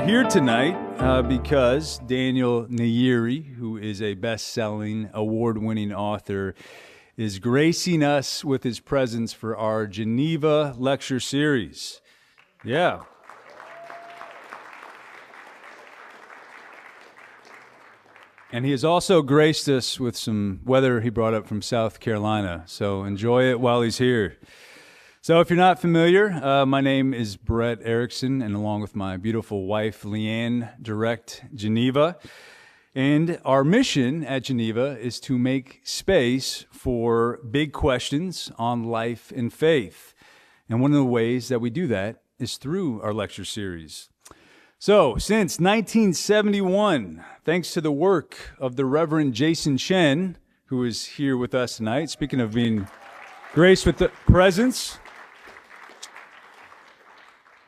here tonight because Daniel Nayeri, who is a best-selling, award-winning author, is gracing us with his presence for our Geneva Lecture series. Yeah. And he has also graced us with some weather he brought up from South Carolina, so enjoy it while he's here. So if you're not familiar, my name is Brett Erickson, and along with my beautiful wife, Leanne, direct Geneva. And our mission at Geneva is to make space for big questions on life and faith. And one of the ways that we do that is through our lecture series. So, since 1971, thanks to the work of the Reverend Jason Chen, who is here with us tonight, speaking of being graced with the presence,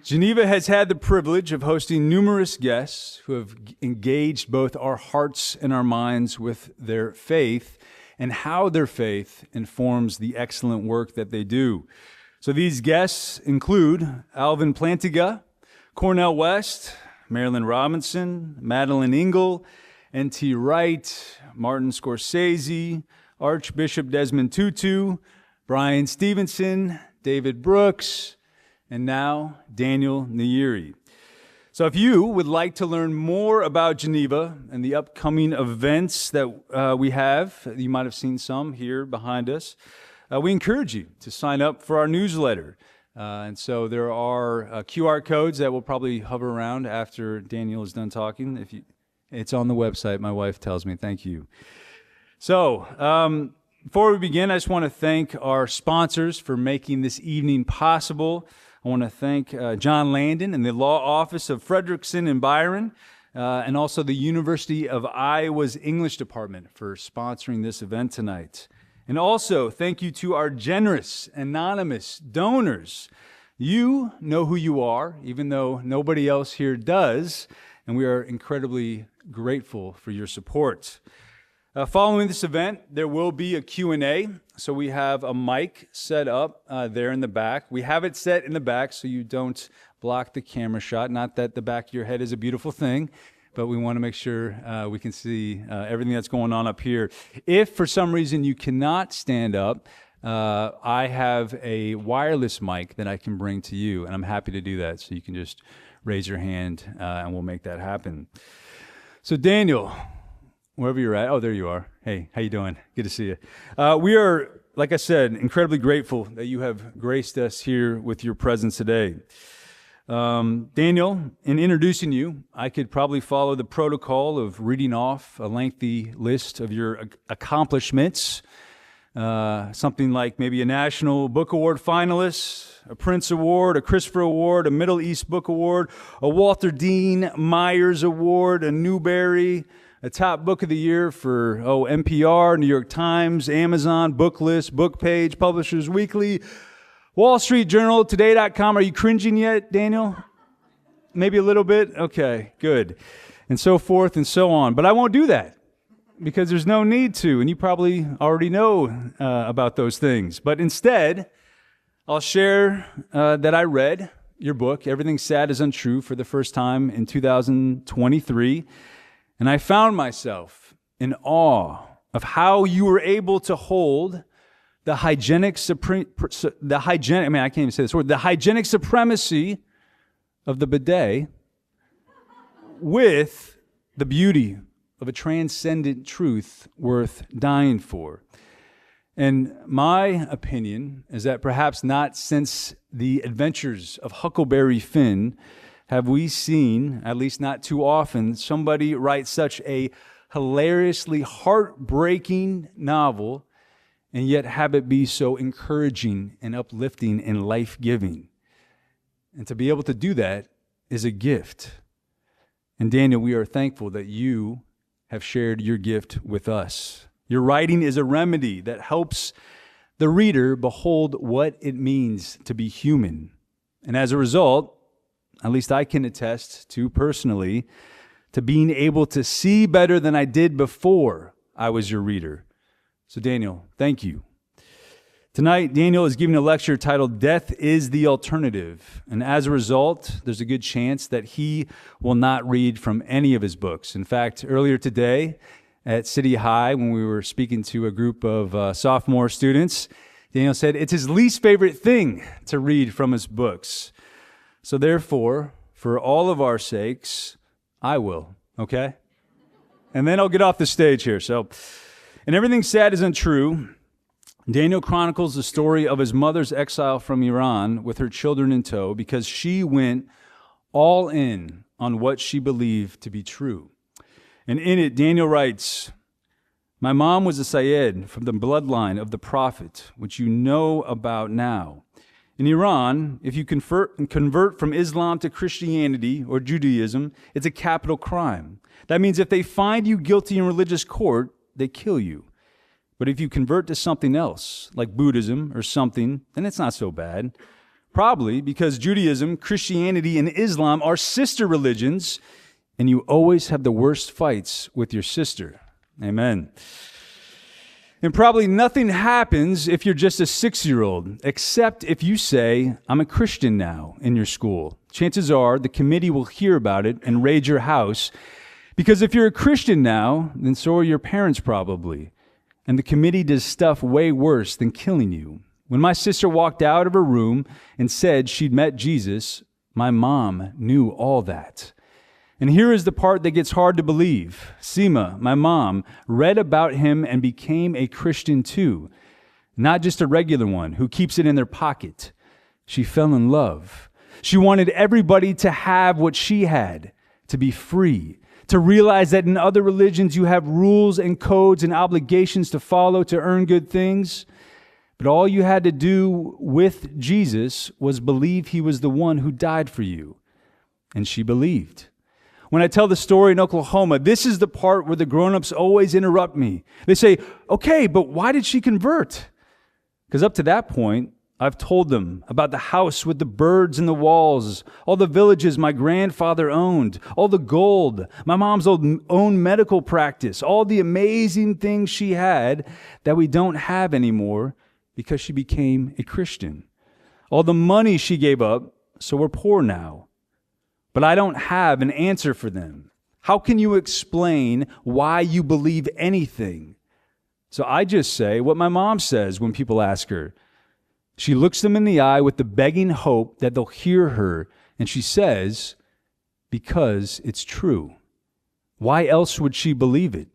Geneva has had the privilege of hosting numerous guests who have engaged both our hearts and our minds with their faith and how their faith informs the excellent work that they do. So these guests include Alvin Plantinga, Cornel West, Marilyn Robinson, Madeline Engel, N.T. Wright, Martin Scorsese, Archbishop Desmond Tutu, Brian Stevenson, David Brooks, and now Daniel Nayeri. So if you would like to learn more about Geneva and the upcoming events that we have, you might have seen some here behind us, we encourage you to sign up for our newsletter. And so there are QR codes that will probably hover around after Daniel is done talking. It's on the website, my wife tells me. Thank you. So before we begin, I just want to thank our sponsors for making this evening possible. I want to thank John Landon and the Law Office of Frederickson and Byron, and also the University of Iowa's English Department for sponsoring this event tonight. And also, thank you to our generous, anonymous donors. You know who you are, even though nobody else here does, and we are incredibly grateful for your support. Following this event, there will be a Q&A, so we have a mic set up there in the back. We have it set in the back so you don't block the camera shot. Not that the back of your head is a beautiful thing, but we want to make sure we can see everything that's going on up here. If for some reason you cannot stand up, I have a wireless mic that I can bring to you, and I'm happy to do that, so you can just raise your hand and we'll make that happen. So Daniel, wherever you're at. Oh, there you are. Hey, how you doing? Good to see you. We are, like I said, incredibly grateful that you have graced us here with your presence today. Daniel, in introducing you, I could probably follow the protocol of reading off a lengthy list of your accomplishments, something like maybe a National Book Award finalist, a Prince Award, a Christopher Award, a Middle East Book Award, a Walter Dean Myers Award, a Newbery, a top book of the year for NPR, New York Times, Amazon, Booklist, Bookpage, Publishers Weekly, Wall Street Journal, Today.com. Are you cringing yet, Daniel? Maybe a little bit? Okay, good. And so forth and so on. But I won't do that because there's no need to, and you probably already know about those things. But instead, I'll share that I read your book, Everything Sad is Untrue, for the first time in 2023. And I found myself in awe of how you were able to hold the hygienic supremacy of the bidet with the beauty of a transcendent truth worth dying for. And my opinion is that perhaps not since the adventures of Huckleberry Finn have we seen, at least not too often, somebody write such a hilariously heartbreaking novel and yet have it be so encouraging and uplifting and life-giving. And to be able to do that is a gift. And Daniel, we are thankful that you have shared your gift with us. Your writing is a remedy that helps the reader behold what it means to be human. And as a result, at least I can attest to personally, to being able to see better than I did before I was your reader. So Daniel, thank you. Tonight, Daniel is giving a lecture titled Death is the Alternative. And as a result, there's a good chance that he will not read from any of his books. In fact, earlier today at City High, when we were speaking to a group of sophomore students, Daniel said it's his least favorite thing to read from his books. So therefore, for all of our sakes, I will, okay? And then I'll get off the stage here. And everything said isn't true. Daniel chronicles the story of his mother's exile from Iran with her children in tow because she went all in on what she believed to be true. And in it, Daniel writes, "My mom was a Sayyid from the bloodline of the Prophet, which you know about now. In Iran, if you convert from Islam to Christianity or Judaism, it's a capital crime. That means if they find you guilty in religious court, they kill you. But if you convert to something else, like Buddhism or something, then it's not so bad. Probably because Judaism, Christianity, and Islam are sister religions, and you always have the worst fights with your sister." Amen. And probably nothing happens if you're just a 6-year-old, except if you say, "I'm a Christian now," in your school. Chances are the committee will hear about it and raid your house, because if you're a Christian now, then so are your parents probably. And the committee does stuff way worse than killing you. When my sister walked out of her room and said she'd met Jesus, my mom knew all that. And here is the part that gets hard to believe. Seema, my mom, read about him and became a Christian too. Not just a regular one who keeps it in their pocket. She fell in love. She wanted everybody to have what she had, to be free. To realize that in other religions you have rules and codes and obligations to follow to earn good things. But all you had to do with Jesus was believe he was the one who died for you. And she believed. When I tell the story in Oklahoma, this is the part where the grown-ups always interrupt me. They say, "Okay, but why did she convert?" Because up to that point, I've told them about the house with the birds in the walls, all the villages my grandfather owned, all the gold, my mom's own medical practice, all the amazing things she had that we don't have anymore because she became a Christian. All the money she gave up, so we're poor now. But I don't have an answer for them. How can you explain why you believe anything? So I just say what my mom says when people ask her. She looks them in the eye with the begging hope that they'll hear her, and she says, "Because it's true." Why else would she believe it?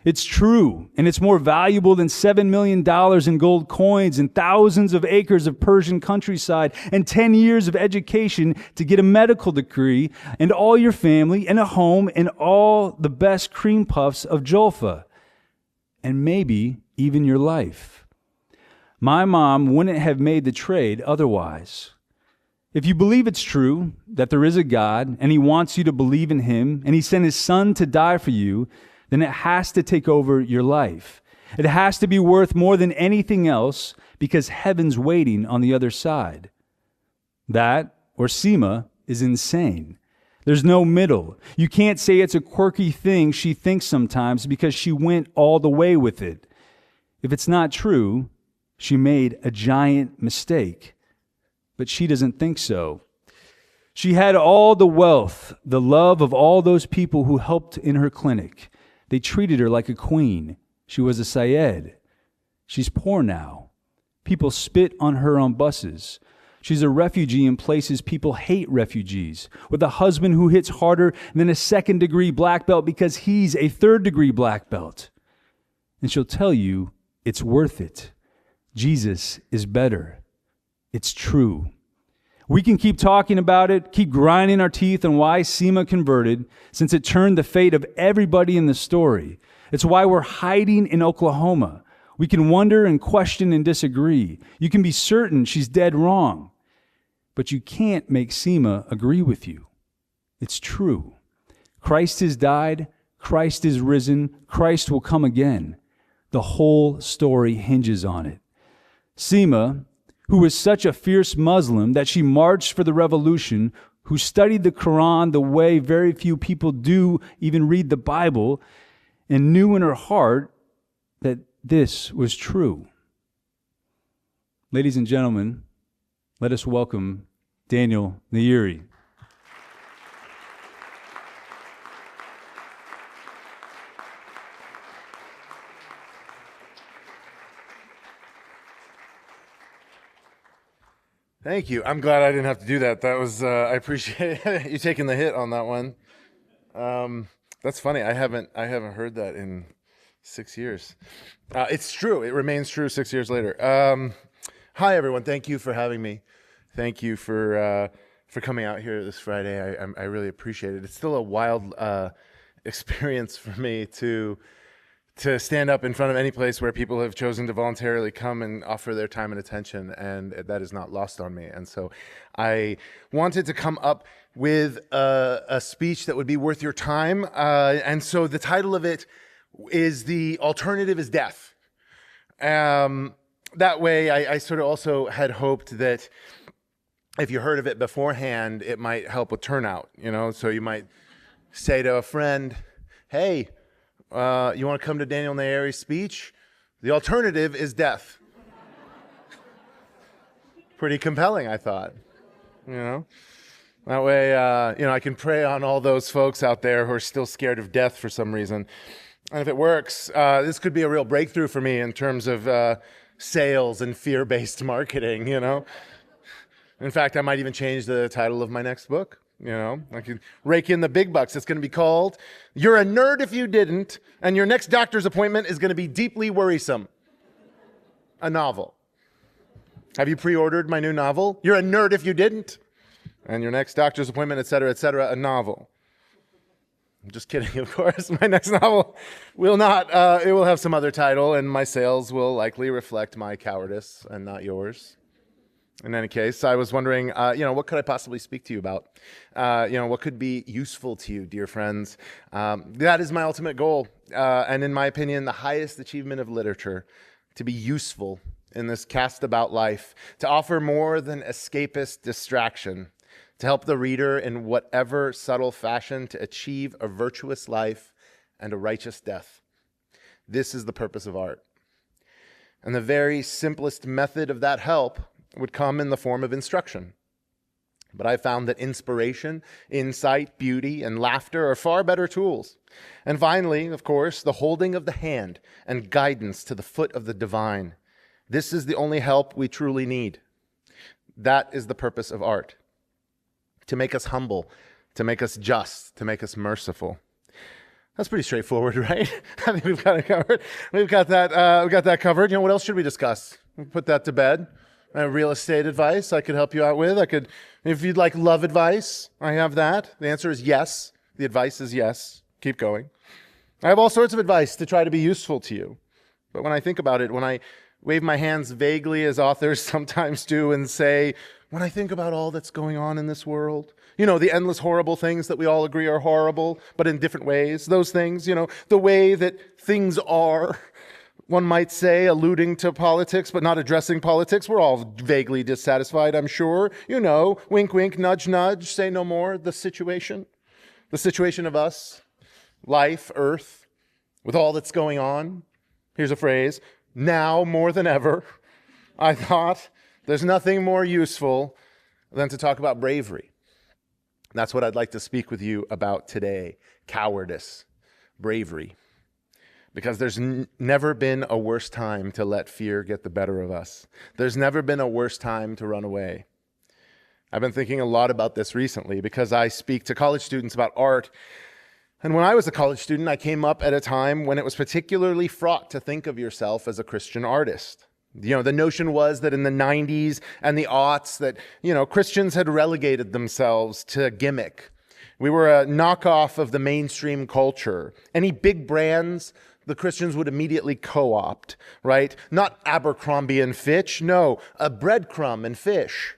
It's true, and it's more valuable than $7 million in gold coins and thousands of acres of Persian countryside and 10 years of education to get a medical degree and all your family and a home and all the best cream puffs of Jolfa, and maybe even your life. My mom wouldn't have made the trade otherwise. If you believe it's true, that there is a God, and he wants you to believe in him, and he sent his son to die for you, then it has to take over your life. It has to be worth more than anything else, because heaven's waiting on the other side. That, or Seema, is insane. There's no middle. You can't say it's a quirky thing she thinks sometimes because she went all the way with it. If it's not true, she made a giant mistake, but she doesn't think so. She had all the wealth, the love of all those people who helped in her clinic. They treated her like a queen. She was a Sayyid. She's poor now. People spit on her on buses. She's a refugee in places people hate refugees, with a husband who hits harder than a second-degree black belt because he's a third-degree black belt. And she'll tell you it's worth it. Jesus is better. It's true. We can keep talking about it, keep grinding our teeth on why Seema converted, since it turned the fate of everybody in the story. It's why we're hiding in Oklahoma. We can wonder and question and disagree. You can be certain she's dead wrong. But you can't make Seema agree with you. It's true. Christ has died. Christ is risen. Christ will come again. The whole story hinges on it. Seema, who was such a fierce Muslim that she marched for the revolution, who studied the Quran the way very few people do even read the Bible, and knew in her heart that this was true. Ladies and gentlemen, let us welcome Daniel Nayeri. Thank you. I'm glad I didn't have to do that. That was I appreciate you taking the hit on that one. That's funny. I haven't heard that in 6 years. It's true. It remains true 6 years later. Hi everyone. Thank you for having me. Thank you for coming out here this Friday. I really appreciate it. It's still a wild experience for me to stand up in front of any place where people have chosen to voluntarily come and offer their time and attention, and that is not lost on me. And so I wanted to come up with a speech that would be worth your time. And so the title of it is "The Alternative is Death." That way, I sort of also had hoped that if you heard of it beforehand, it might help with turnout, So you might say to a friend, hey, you want to come to Daniel Nayeri's speech? The alternative is death. Pretty compelling, I thought. That way, I can prey on all those folks out there who are still scared of death for some reason. And if it works, this could be a real breakthrough for me in terms of sales and fear-based marketing, In fact, I might even change the title of my next book. I could rake in the big bucks. It's going to be called "You're a Nerd If You Didn't, and Your Next Doctor's Appointment is going to Be Deeply Worrisome." A novel. Have you pre-ordered my new novel? You're a nerd if you didn't, and your next doctor's appointment, etc., a novel. I'm just kidding, of course. My next novel will not. It will have some other title, and my sales will likely reflect my cowardice and not yours. In any case, I was wondering, what could I possibly speak to you about? What could be useful to you, dear friends? That is my ultimate goal, and in my opinion, the highest achievement of literature, to be useful in this cast-about life, to offer more than escapist distraction, to help the reader in whatever subtle fashion to achieve a virtuous life and a righteous death. This is the purpose of art. And the very simplest method of that help would come in the form of instruction. But I found that inspiration, insight, beauty, and laughter are far better tools. And finally, of course, the holding of the hand and guidance to the foot of the divine. This is the only help we truly need. That is the purpose of art. To make us humble, to make us just, to make us merciful. That's pretty straightforward, right? I think we've got it covered. We've got that covered. What else should we discuss? We'll put that to bed. Real estate advice I could help you out with. If you'd like love advice, I have that. The answer is yes. The advice is yes. Keep going. I have all sorts of advice to try to be useful to you. But when I think about it, when I wave my hands vaguely as authors sometimes do and say, when I think about all that's going on in this world, the endless horrible things that we all agree are horrible, but in different ways, those things, the way that things are, one might say, alluding to politics, but not addressing politics. We're all vaguely dissatisfied, I'm sure. Wink, wink, nudge, nudge, say no more. The situation of us, life, earth, with all that's going on. Here's a phrase, now more than ever. I thought there's nothing more useful than to talk about bravery. That's what I'd like to speak with you about today, cowardice, bravery. Because there's never been a worse time to let fear get the better of us. There's never been a worse time to run away. I've been thinking a lot about this recently because I speak to college students about art. And when I was a college student, I came up at a time when it was particularly fraught to think of yourself as a Christian artist. The notion was that in the 90s and the aughts that, Christians had relegated themselves to gimmick. We were a knockoff of the mainstream culture. Any big brands the Christians would immediately co-opt, right? Not Abercrombie and Fitch, no, a breadcrumb and fish.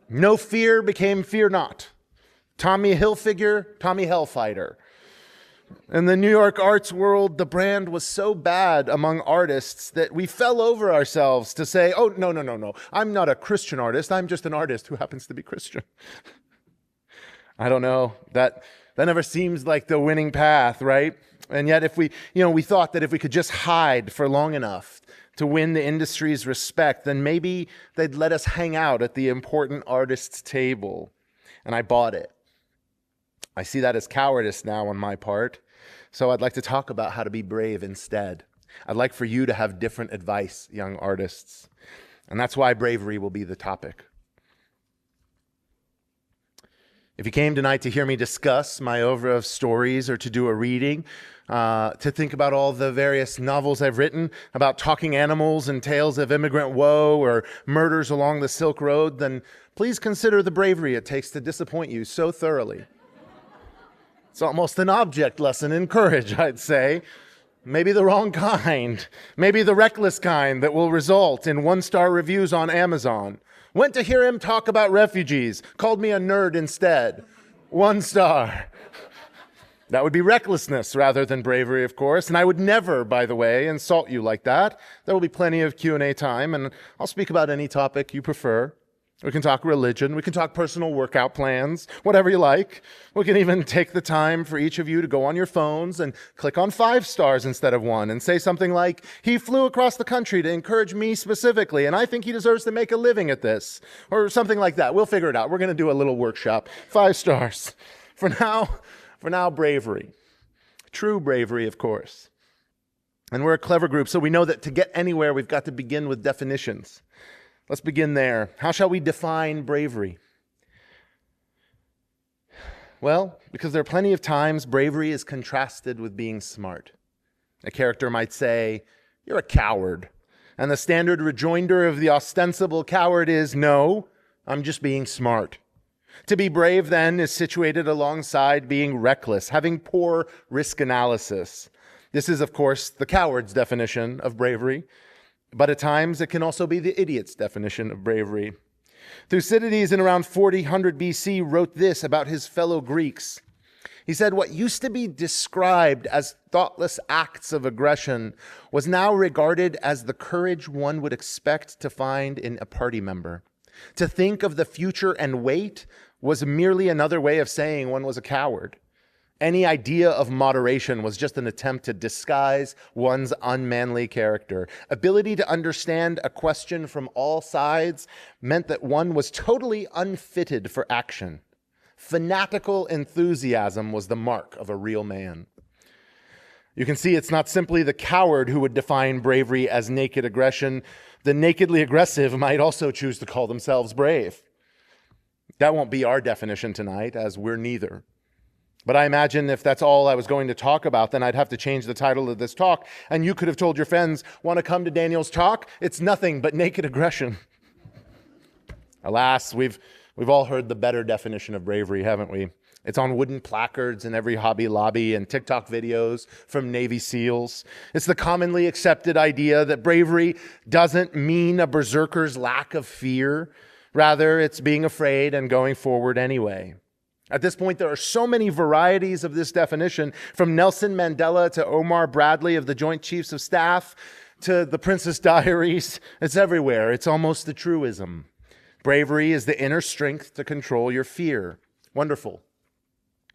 No fear became fear not. Tommy Hilfiger, Tommy Hellfighter. In the New York arts world, the brand was so bad among artists that we fell over ourselves to say, oh, no, I'm not a Christian artist, I'm just an artist who happens to be Christian. I don't know, that never seems like the winning path, right? And yet if we thought that if we could just hide for long enough to win the industry's respect, then maybe they'd let us hang out at the important artist's table. And I bought it. I see that as cowardice now on my part. So I'd like to talk about how to be brave instead. I'd like for you to have different advice, young artists. And that's why bravery will be the topic. If you came tonight to hear me discuss my oeuvre of stories or to do a reading, to think about all the various novels I've written about talking animals and tales of immigrant woe or murders along the Silk Road, then please consider the bravery it takes to disappoint you so thoroughly. It's almost an object lesson in courage, I'd say. Maybe the wrong kind. Maybe the reckless kind that will result in 1-star reviews on Amazon. Went to hear him talk about refugees. Called me a nerd instead. 1 star. That would be recklessness rather than bravery, of course. And I would never, by the way, insult you like that. There will be plenty of Q&A time, and I'll speak about any topic you prefer. We can talk religion. We can talk personal workout plans, whatever you like. We can even take the time for each of you to go on your phones and click on 5 stars instead of 1 and say something like, he flew across the country to encourage me specifically, and I think he deserves to make a living at this, or something like that. We'll figure it out. We're going to do a little workshop. 5 stars. For now, bravery. True bravery, of course. And we're a clever group, so we know that to get anywhere, we've got to begin with definitions. Let's begin there. How shall we define bravery? Well, because there are plenty of times bravery is contrasted with being smart. A character might say, you're a coward. And the standard rejoinder of the ostensible coward is, no, I'm just being smart. To be brave, then, is situated alongside being reckless, having poor risk analysis. This is, of course, the coward's definition of bravery. But at times, it can also be the idiot's definition of bravery. Thucydides, in around 400 BC, wrote this about his fellow Greeks. He said, what used to be described as thoughtless acts of aggression was now regarded as the courage one would expect to find in a party member. To think of the future and wait was merely another way of saying one was a coward. Any idea of moderation was just an attempt to disguise one's unmanly character. Ability to understand a question from all sides meant that one was totally unfitted for action. Fanatical enthusiasm was the mark of a real man. You can see it's not simply the coward who would define bravery as naked aggression. The nakedly aggressive might also choose to call themselves brave. That won't be our definition tonight, as we're neither. But I imagine if that's all I was going to talk about, then I'd have to change the title of this talk. And you could have told your friends, want to come to Daniel's talk? It's nothing but naked aggression. Alas, we've all heard the better definition of bravery, haven't we? It's on wooden placards in every Hobby Lobby and TikTok videos from Navy SEALs. It's the commonly accepted idea that bravery doesn't mean a berserker's lack of fear. Rather, it's being afraid and going forward anyway. At this point, there are so many varieties of this definition, from Nelson Mandela to Omar Bradley of the Joint Chiefs of Staff to the Princess Diaries. It's everywhere. It's almost a truism. Bravery is the inner strength to control your fear. Wonderful.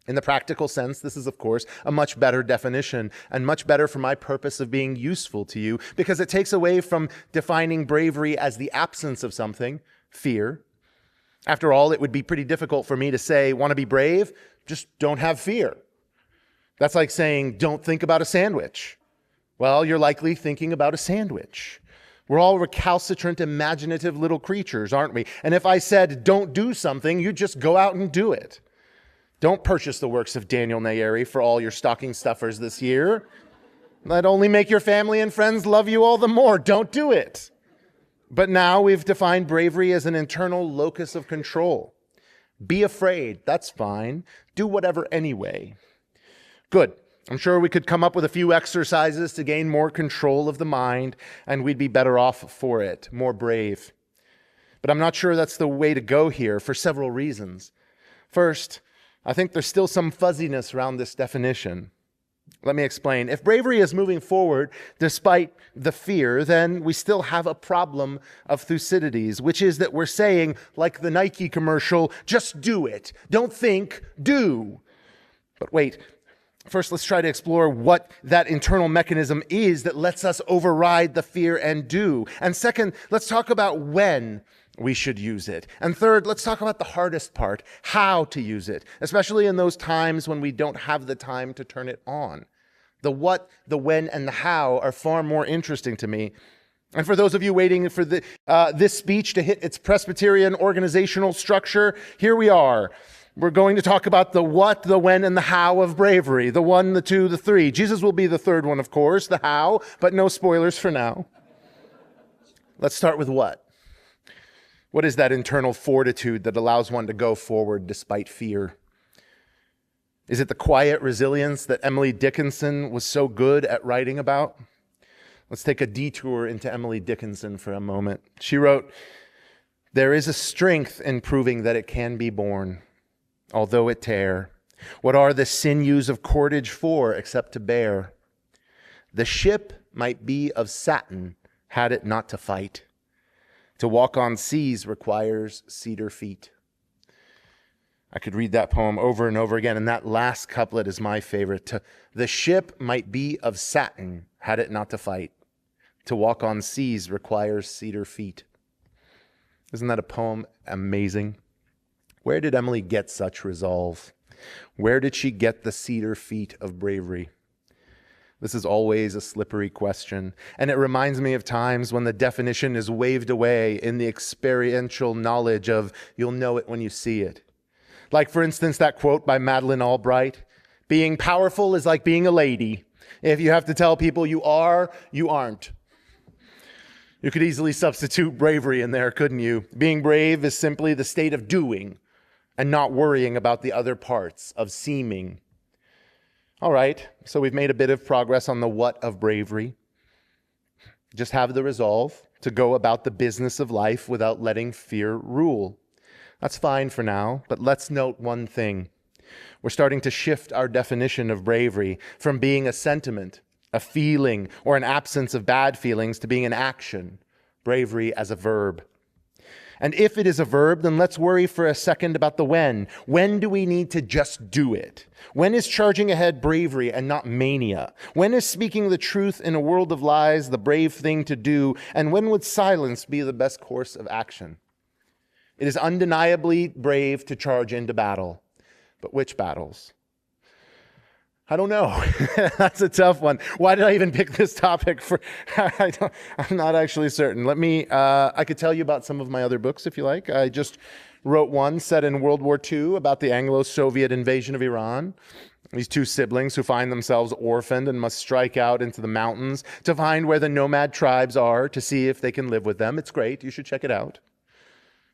In the practical sense, this is, of course, a much better definition and much better for my purpose of being useful to you, because it takes away from defining bravery as the absence of something, fear. After all, it would be pretty difficult for me to say, want to be brave? Just don't have fear. That's like saying, don't think about a sandwich. Well, you're likely thinking about a sandwich. We're all recalcitrant, imaginative little creatures, aren't we? And if I said, don't do something, you just go out and do it. Don't purchase the works of Daniel Nayeri for all your stocking stuffers this year. That'd only make your family and friends love you all the more. Don't do it. But now we've defined bravery as an internal locus of control. Be afraid, that's fine. Do whatever anyway. Good. I'm sure we could come up with a few exercises to gain more control of the mind, and we'd be better off for it, more brave. But I'm not sure that's the way to go here for several reasons. First, I think there's still some fuzziness around this definition. Let me explain. If bravery is moving forward despite the fear, then we still have a problem of Thucydides, which is that we're saying, like the Nike commercial, just do it. Don't think, do. But wait, First, let's try to explore what that internal mechanism is that lets us override the fear and do. And second, let's talk about when we should use it. And third, let's talk about the hardest part, how to use it, especially in those times when we don't have the time to turn it on. The what, the when, and the how are far more interesting to me. And for those of you waiting for this speech to hit its Presbyterian organizational structure, here we are. We're going to talk about the what, the when, and the how of bravery. The one, the two, the three. Jesus will be the third one, of course, the how, but no spoilers for now. Let's start with what. What is that internal fortitude that allows one to go forward despite fear? Is it the quiet resilience that Emily Dickinson was so good at writing about? Let's take a detour into Emily Dickinson for a moment. She wrote, "There is a strength in proving that it can be borne, although it tear. What are the sinews of cordage for, except to bear? The ship might be of satin, had it not to fight. To walk on seas requires cedar feet." I could read that poem over and over again, and that last couplet is my favorite. The ship might be of satin, had it not to fight. To walk on seas requires cedar feet. Isn't that a poem amazing? Where did Emily get such resolve? Where did she get the cedar feet of bravery? This is always a slippery question, and it reminds me of times when the definition is waved away in the experiential knowledge of you'll know it when you see it. Like, for instance, that quote by Madeleine Albright, "Being powerful is like being a lady. If you have to tell people you are, you aren't." You could easily substitute bravery in there, couldn't you? Being brave is simply the state of doing and not worrying about the other parts of seeming. All right, so we've made a bit of progress on the what of bravery. Just have the resolve to go about the business of life without letting fear rule. That's fine for now, but let's note one thing. We're starting to shift our definition of bravery from being a sentiment, a feeling, or an absence of bad feelings to being an action, bravery as a verb. And if it is a verb, then let's worry for a second about the when. When do we need to just do it? When is charging ahead bravery and not mania? When is speaking the truth in a world of lies the brave thing to do? And when would silence be the best course of action? It is undeniably brave to charge into battle. But which battles? I don't know. That's a tough one. Why did I even pick this topic? I'm not actually certain. I could tell you about some of my other books if you like. I just wrote one set in World War II about the Anglo-Soviet invasion of Iran. These two siblings who find themselves orphaned and must strike out into the mountains to find where the nomad tribes are to see if they can live with them. It's great. You should check it out.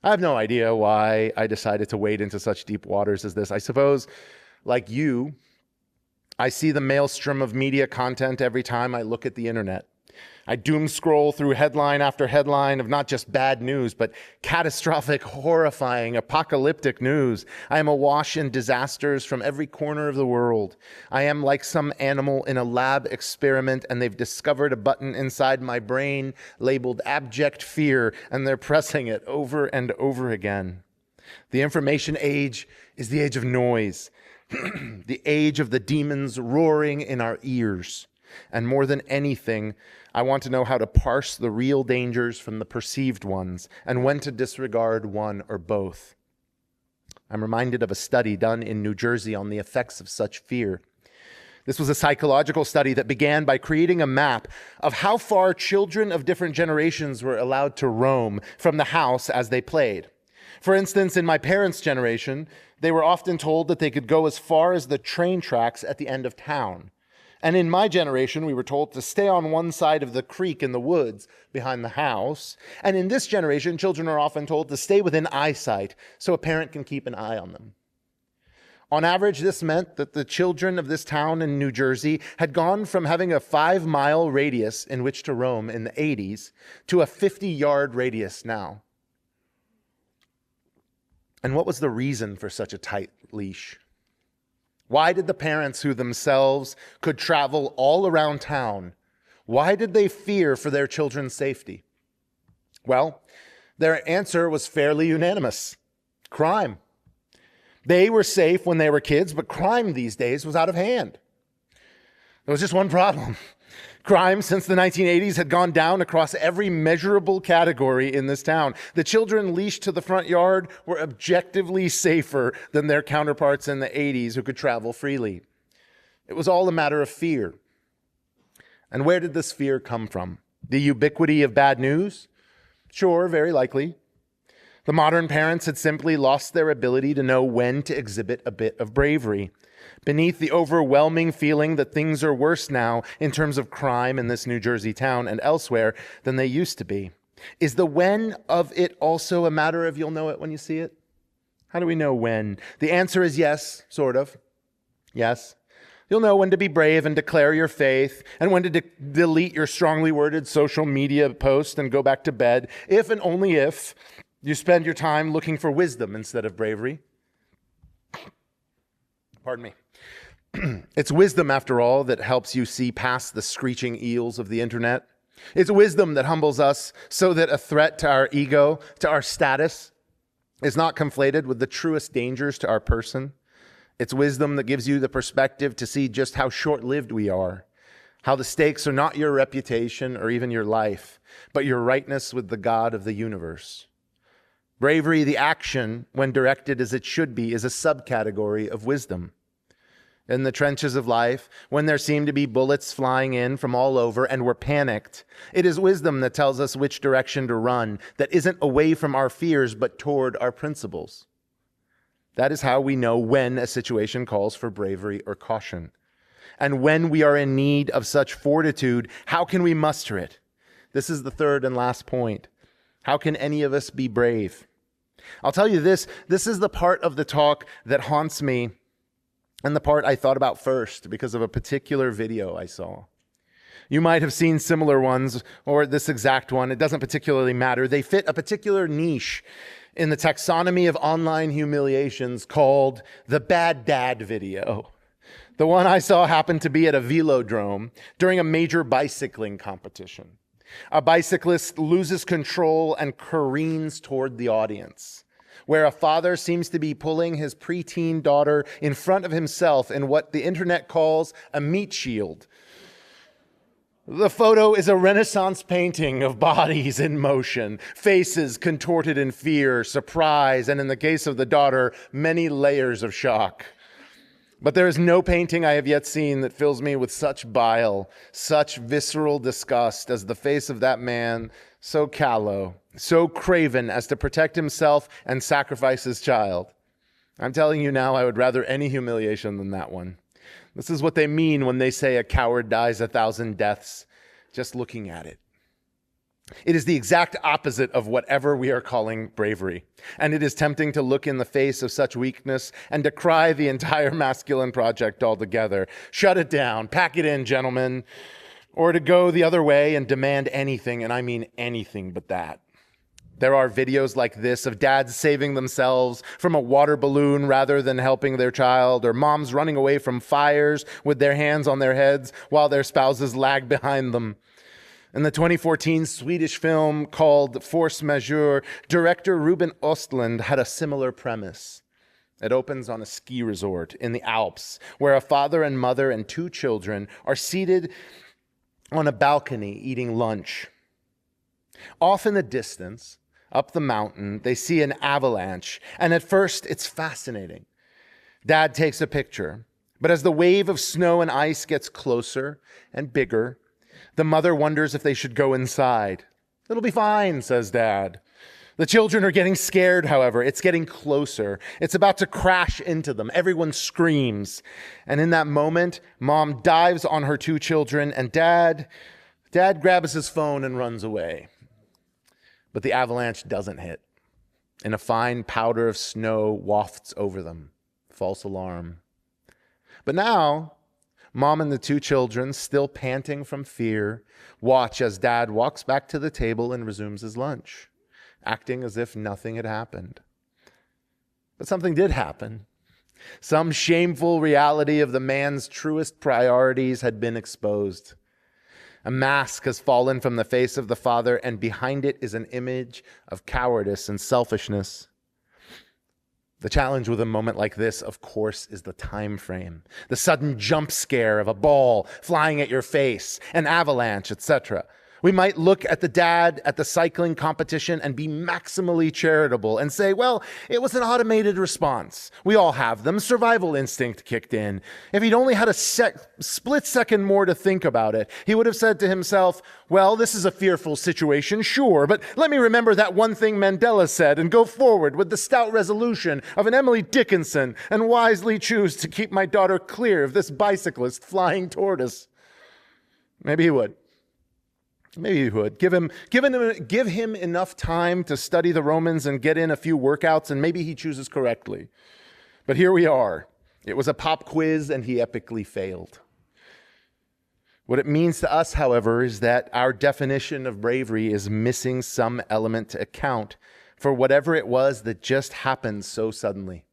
I have no idea why I decided to wade into such deep waters as this. I suppose, like you, I see the maelstrom of media content every time I look at the internet. I doom scroll through headline after headline of not just bad news, but catastrophic, horrifying, apocalyptic news. I am awash in disasters from every corner of the world. I am like some animal in a lab experiment, and they've discovered a button inside my brain labeled abject fear, and they're pressing it over and over again. The information age is the age of noise, the age of the demons roaring in our ears. And more than anything, I want to know how to parse the real dangers from the perceived ones and when to disregard one or both. I'm reminded of a study done in New Jersey on the effects of such fear. This was a psychological study that began by creating a map of how far children of different generations were allowed to roam from the house as they played. For instance, in my parents' generation, they were often told that they could go as far as the train tracks at the end of town. And in my generation, we were told to stay on one side of the creek in the woods behind the house. And in this generation, children are often told to stay within eyesight so a parent can keep an eye on them. On average, this meant that the children of this town in New Jersey had gone from having a 5-mile radius in which to roam in the 80s to a 50-yard radius now. And what was the reason for such a tight leash? Why did the parents who themselves could travel all around town, why did they fear for their children's safety? Well, their answer was fairly unanimous. Crime. They were safe when they were kids, but crime these days was out of hand. There was just one problem. Crime since the 1980s had gone down across every measurable category in this town. The children leashed to the front yard were objectively safer than their counterparts in the 80s who could travel freely. It was all a matter of fear. And where did this fear come from? The ubiquity of bad news? Sure, very likely. The modern parents had simply lost their ability to know when to exhibit a bit of bravery. Beneath the overwhelming feeling that things are worse now in terms of crime in this New Jersey town and elsewhere than they used to be, is the when of it also a matter of you'll know it when you see it? How do we know when? The answer is yes, sort of. Yes. You'll know when to be brave and declare your faith, and when to delete your strongly worded social media post and go back to bed, if and only if you spend your time looking for wisdom instead of bravery. Pardon me. It's wisdom, after all, that helps you see past the screeching eels of the internet. It's wisdom that humbles us so that a threat to our ego, to our status, is not conflated with the truest dangers to our person. It's wisdom that gives you the perspective to see just how short-lived we are, how the stakes are not your reputation or even your life, but your rightness with the God of the universe. Bravery, the action, when directed as it should be, is a subcategory of wisdom. In the trenches of life, when there seem to be bullets flying in from all over and we're panicked, it is wisdom that tells us which direction to run, that isn't away from our fears but toward our principles. That is how we know when a situation calls for bravery or caution. And when we are in need of such fortitude, how can we muster it? This is the third and last point. How can any of us be brave? I'll tell you this is the part of the talk that haunts me and the part I thought about first because of a particular video I saw. You might have seen similar ones or this exact one. It doesn't particularly matter. They fit a particular niche in the taxonomy of online humiliations called the bad dad video. The one I saw happened to be at a velodrome during a major bicycling competition. A bicyclist loses control and careens toward the audience, where a father seems to be pulling his preteen daughter in front of himself in what the internet calls a meat shield. The photo is a Renaissance painting of bodies in motion, faces contorted in fear, surprise, and in the case of the daughter, many layers of shock. But there is no painting I have yet seen that fills me with such bile, such visceral disgust as the face of that man, so callow, so craven as to protect himself and sacrifice his child. I'm telling you now, I would rather any humiliation than that one. This is what they mean when they say a coward dies 1,000 deaths. Just looking at it. It is the exact opposite of whatever we are calling bravery. And it is tempting to look in the face of such weakness and decry the entire masculine project altogether. Shut it down, pack it in, gentlemen. Or to go the other way and demand anything, and I mean anything but that. There are videos like this of dads saving themselves from a water balloon rather than helping their child, or moms running away from fires with their hands on their heads while their spouses lag behind them. In the 2014 Swedish film called Force Majeure, director Ruben Östlund had a similar premise. It opens on a ski resort in the Alps, where a father and mother and 2 children are seated on a balcony eating lunch. Off in the distance, up the mountain, they see an avalanche, and at first it's fascinating. Dad takes a picture, but as the wave of snow and ice gets closer and bigger, the mother wonders if they should go inside. It'll be fine, says Dad. The children are getting scared, however. It's getting closer. It's about to crash into them. Everyone screams. And in that moment, Mom dives on her 2 children, and Dad grabs his phone and runs away. But the avalanche doesn't hit, and a fine powder of snow wafts over them. False alarm. But now, Mom and the 2 children, still panting from fear, watch as Dad walks back to the table and resumes his lunch, acting as if nothing had happened. But something did happen. Some shameful reality of the man's truest priorities had been exposed. A mask has fallen from the face of the father, and behind it is an image of cowardice and selfishness. The challenge with a moment like this, of course, is the time frame. The sudden jump scare of a ball flying at your face, an avalanche, etc. We might look at the dad at the cycling competition and be maximally charitable and say, well, it was an automated response. We all have them. Survival instinct kicked in. If he'd only had a split second more to think about it, he would have said to himself, well, this is a fearful situation, sure, but let me remember that one thing Mandela said and go forward with the stout resolution of an Emily Dickinson and wisely choose to keep my daughter clear of this bicyclist flying toward us. Maybe he would. Maybe he would. Give him enough time to study the Romans and get in a few workouts, and maybe he chooses correctly. But here we are. It was a pop quiz, and he epically failed. What it means to us, however, is that our definition of bravery is missing some element to account for whatever it was that just happened so suddenly.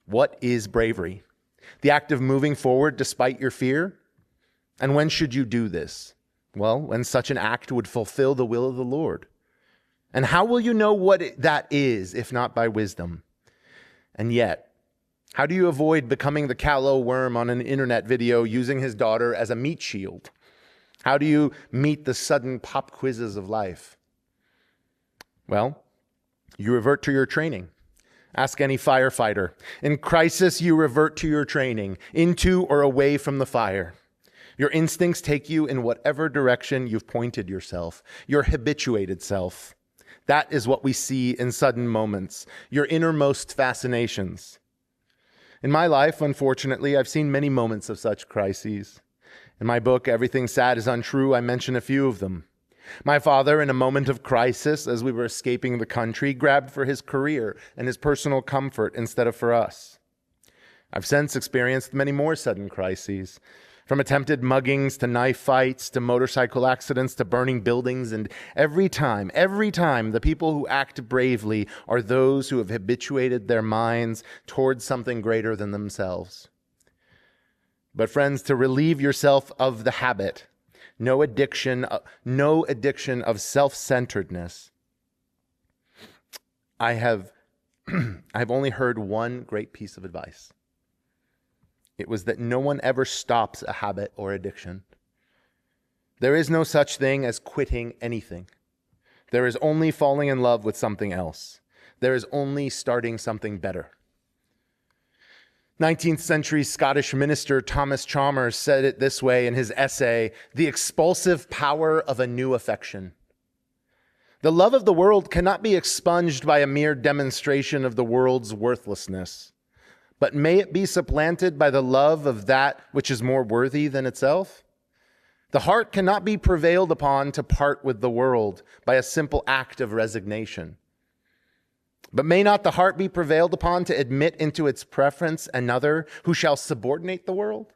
What is bravery? The act of moving forward despite your fear? And when should you do this? Well, when such an act would fulfill the will of the Lord. And how will you know what that is, if not by wisdom? And yet, how do you avoid becoming the callow worm on an internet video using his daughter as a meat shield? How do you meet the sudden pop quizzes of life? Well, you revert to your training. Ask any firefighter. In crisis, you revert to your training, into or away from the fire. Your instincts take you in whatever direction you've pointed yourself, your habituated self. That is what we see in sudden moments, your innermost fascinations. In my life, unfortunately, I've seen many moments of such crises. In my book, Everything Sad is Untrue, I mention a few of them. My father, in a moment of crisis, as we were escaping the country, grabbed for his career and his personal comfort instead of for us. I've since experienced many more sudden crises. From attempted muggings to knife fights to motorcycle accidents to burning buildings, and every time, the people who act bravely are those who have habituated their minds towards something greater than themselves. But friends, to relieve yourself of the habit, no addiction of self-centeredness, I've only heard one great piece of advice. It was that no one ever stops a habit or addiction. There is no such thing as quitting anything. There is only falling in love with something else. There is only starting something better. 19th century Scottish minister Thomas Chalmers said it this way in his essay, "The expulsive power of a new affection." The love of the world cannot be expunged by a mere demonstration of the world's worthlessness. But may it be supplanted by the love of that which is more worthy than itself? The heart cannot be prevailed upon to part with the world by a simple act of resignation. But may not the heart be prevailed upon to admit into its preference another who shall subordinate the world?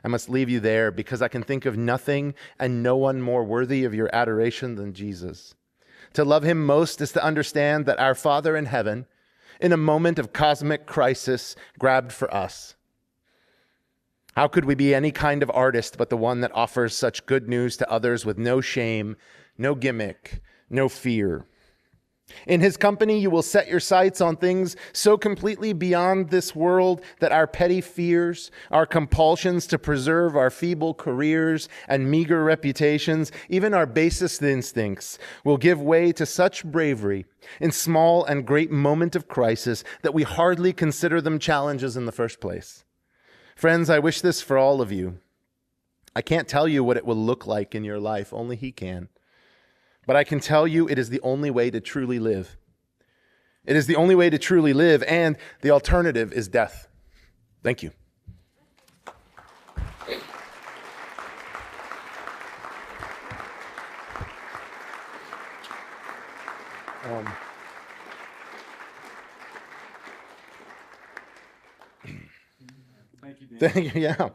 I must leave you there because I can think of nothing and no one more worthy of your adoration than Jesus. To love him most is to understand that our Father in heaven, in a moment of cosmic crisis, grabbed for us. How could we be any kind of artist but the one that offers such good news to others with no shame, no gimmick, no fear? In his company, you will set your sights on things so completely beyond this world that our petty fears, our compulsions to preserve our feeble careers and meager reputations, even our basest instincts, will give way to such bravery in small and great moment of crisis that we hardly consider them challenges in the first place. Friends, I wish this for all of you. I can't tell you what it will look like in your life, only he can. But I can tell you it is the only way to truly live. It is the only way to truly live, and the alternative is death. Thank you. Thank you, Dan. Thank you, yeah.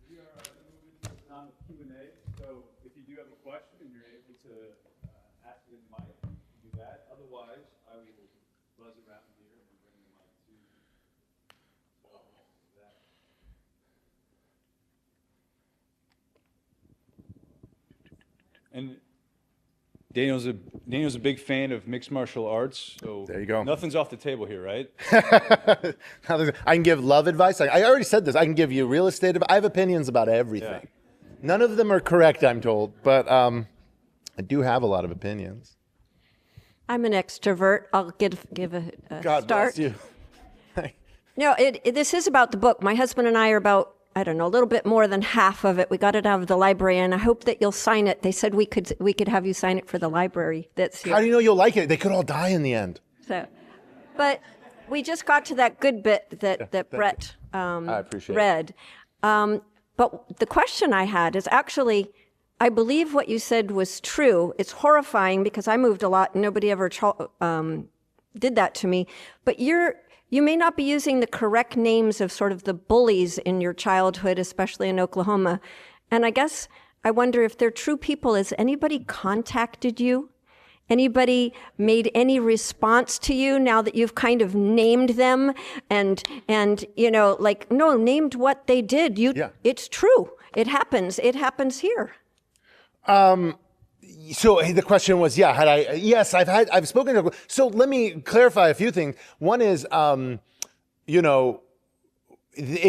We are on the Q&A, so if you do have a question and you're able to ask it in the mic, do that. Otherwise, I will buzz around here and bring the mic to that. And Daniel's a big fan of mixed martial arts, so there you go. Nothing's off the table here, right? I can give love advice. I already said this. I can give you real estate advice. I have opinions about everything. Yeah. None of them are correct, I'm told, but I do have a lot of opinions. I'm an extrovert. I'll give a God start. bless you. No, this is about the book. My husband and I are about, I don't know, a little bit more than half of it. We got it out of the library, and I hope that you'll sign it. They said we could have you sign it for the library. How do you know you'll like it? They could all die in the end. So, but we just got to that good bit that Brett I appreciate read. But the question I had is actually, I believe what you said was true. It's horrifying because I moved a lot and nobody ever did that to me. But you may not be using the correct names of sort of the bullies in your childhood, especially in Oklahoma. And I guess I wonder if they're true people. Has anybody contacted you? Anybody made any response to you now that you've kind of named them and named what they did? It's true. It happens. It happens here. So the question was, yes, I've spoken to, so let me clarify a few things. One is, in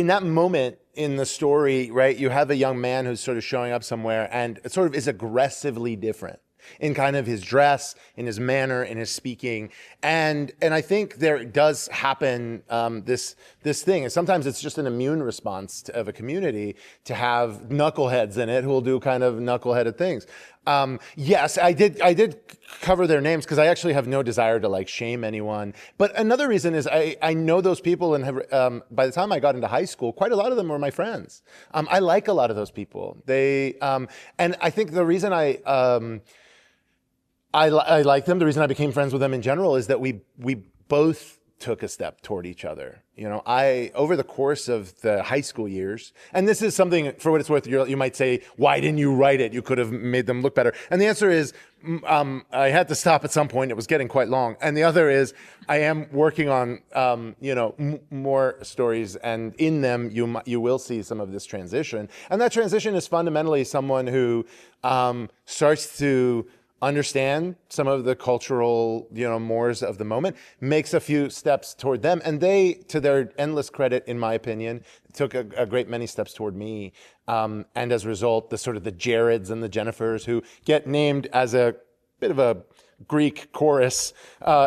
that moment in the story, right, you have a young man who's sort of showing up somewhere and it sort of is aggressively different in kind of his dress, in his manner, in his speaking. And I think there does happen this thing. And sometimes it's just an immune response of a community to have knuckleheads in it who will do kind of knuckleheaded things. Yes, I did cover their names because I actually have no desire to like shame anyone. But another reason is I know those people and have, by the time I got into high school, quite a lot of them were my friends. I like a lot of those people. And I think the reason I like them. The reason I became friends with them in general is that we both took a step toward each other. Over the course of the high school years, and this is something, for what it's worth, you might say, why didn't you write it? You could have made them look better. And the answer is, I had to stop at some point. It was getting quite long. And the other is, I am working on, more stories, and in them, you will see some of this transition. And that transition is fundamentally someone who starts to understand some of the cultural, mores of the moment, makes a few steps toward them. And they, to their endless credit, in my opinion, took a great many steps toward me. And as a result, the Jareds and the Jennifers, who get named as a bit of a Greek chorus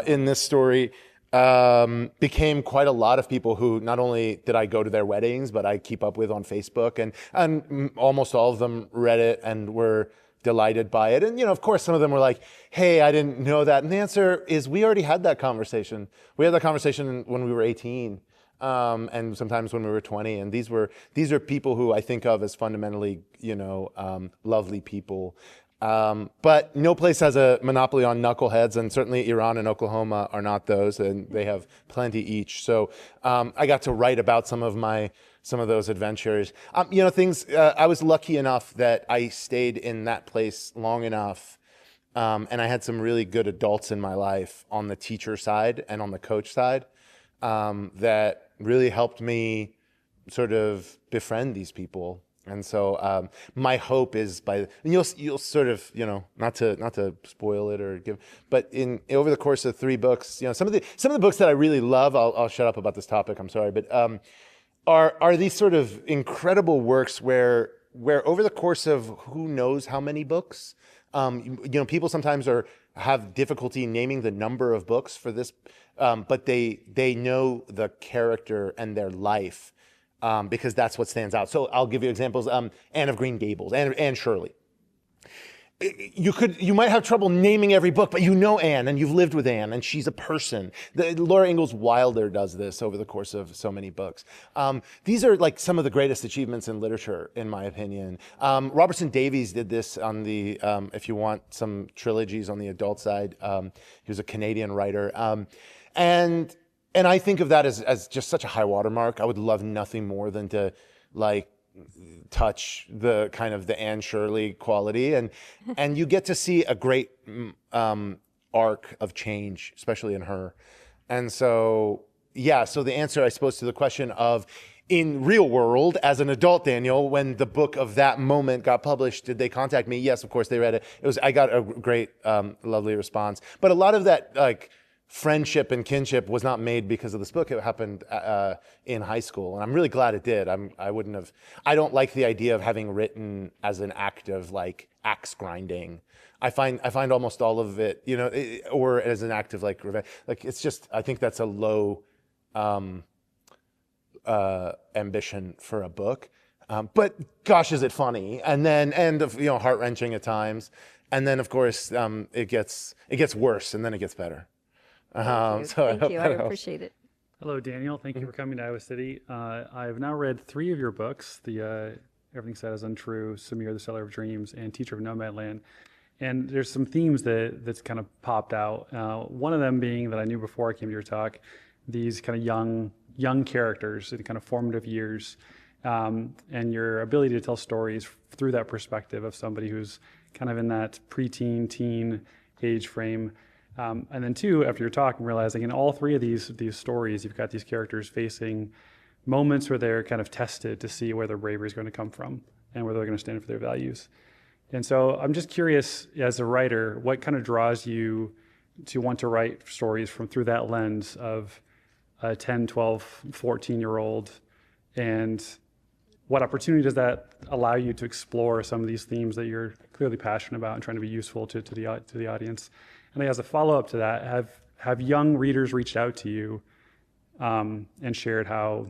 in this story, became quite a lot of people who not only did I go to their weddings, but I keep up with on Facebook. And almost all of them read it and were delighted by it. And, of course, some of them were like, hey, I didn't know that. And the answer is we already had that conversation. We had that conversation when we were 18 and sometimes when we were 20. And these are people who I think of as fundamentally, lovely people. But no place has a monopoly on knuckleheads, and certainly Iran and Oklahoma are not those, and they have plenty each. So I got to write about some of those adventures. I was lucky enough that I stayed in that place long enough, and I had some really good adults in my life on the teacher side and on the coach side that really helped me sort of befriend these people. And so my hope is you'll sort of, not to spoil it or give, but over the course of 3 books, some of the books that I really love, I'll shut up about this topic, I'm sorry, but are these sort of incredible works where over the course of who knows how many books, people sometimes have difficulty naming the number of books for this, but they know the character and their life. Because that's what stands out. So I'll give you examples. Anne of Green Gables, Anne Shirley. You might have trouble naming every book, but Anne, and you've lived with Anne, and she's a person. Laura Ingalls Wilder does this over the course of so many books. These are like some of the greatest achievements in literature, in my opinion. Robertson Davies did this on the, if you want some trilogies on the adult side, he was a Canadian writer. And I think of that as just such a high watermark. I would love nothing more than to touch the kind of the Anne Shirley quality, and you get to see a great arc of change, especially in her. And so the answer, I suppose, to the question of in real world, as an adult Daniel, when the book of that moment got published, did they contact me? Yes, of course they read it. I got a great, lovely response. But a lot of that like friendship and kinship was not made because of this book. It happened in high school, and I'm really glad it did. I don't like the idea of having written as an act of like axe grinding. I find almost all of it, or as an act of like revenge. Like it's just, I think that's a low ambition for a book, but gosh, is it funny? And heart wrenching at times, and then of course it gets worse, and then it gets better. Thank you. I appreciate it. Hello, Daniel. Thank you for coming to Iowa City. I've now read 3 of your books: the Everything Said Is Untrue, Samir, The Seller of Dreams, and Teacher of Nomadland. And there's some themes that's kind of popped out. One of them being that I knew before I came to your talk, these kind of young characters in kind of formative years, and your ability to tell stories through that perspective of somebody who's kind of in that preteen, teen age frame. And then 2, after your talk, I'm realizing in all 3 of these stories, you've got these characters facing moments where they're kind of tested to see where their bravery is going to come from and where they're going to stand for their values. And so I'm just curious, as a writer, what kind of draws you to want to write stories through that lens of a 10, 12, 14-year-old, and what opportunity does that allow you to explore some of these themes that you're clearly passionate about and trying to be useful to the audience? And as a follow-up to that, have young readers reached out to you and shared how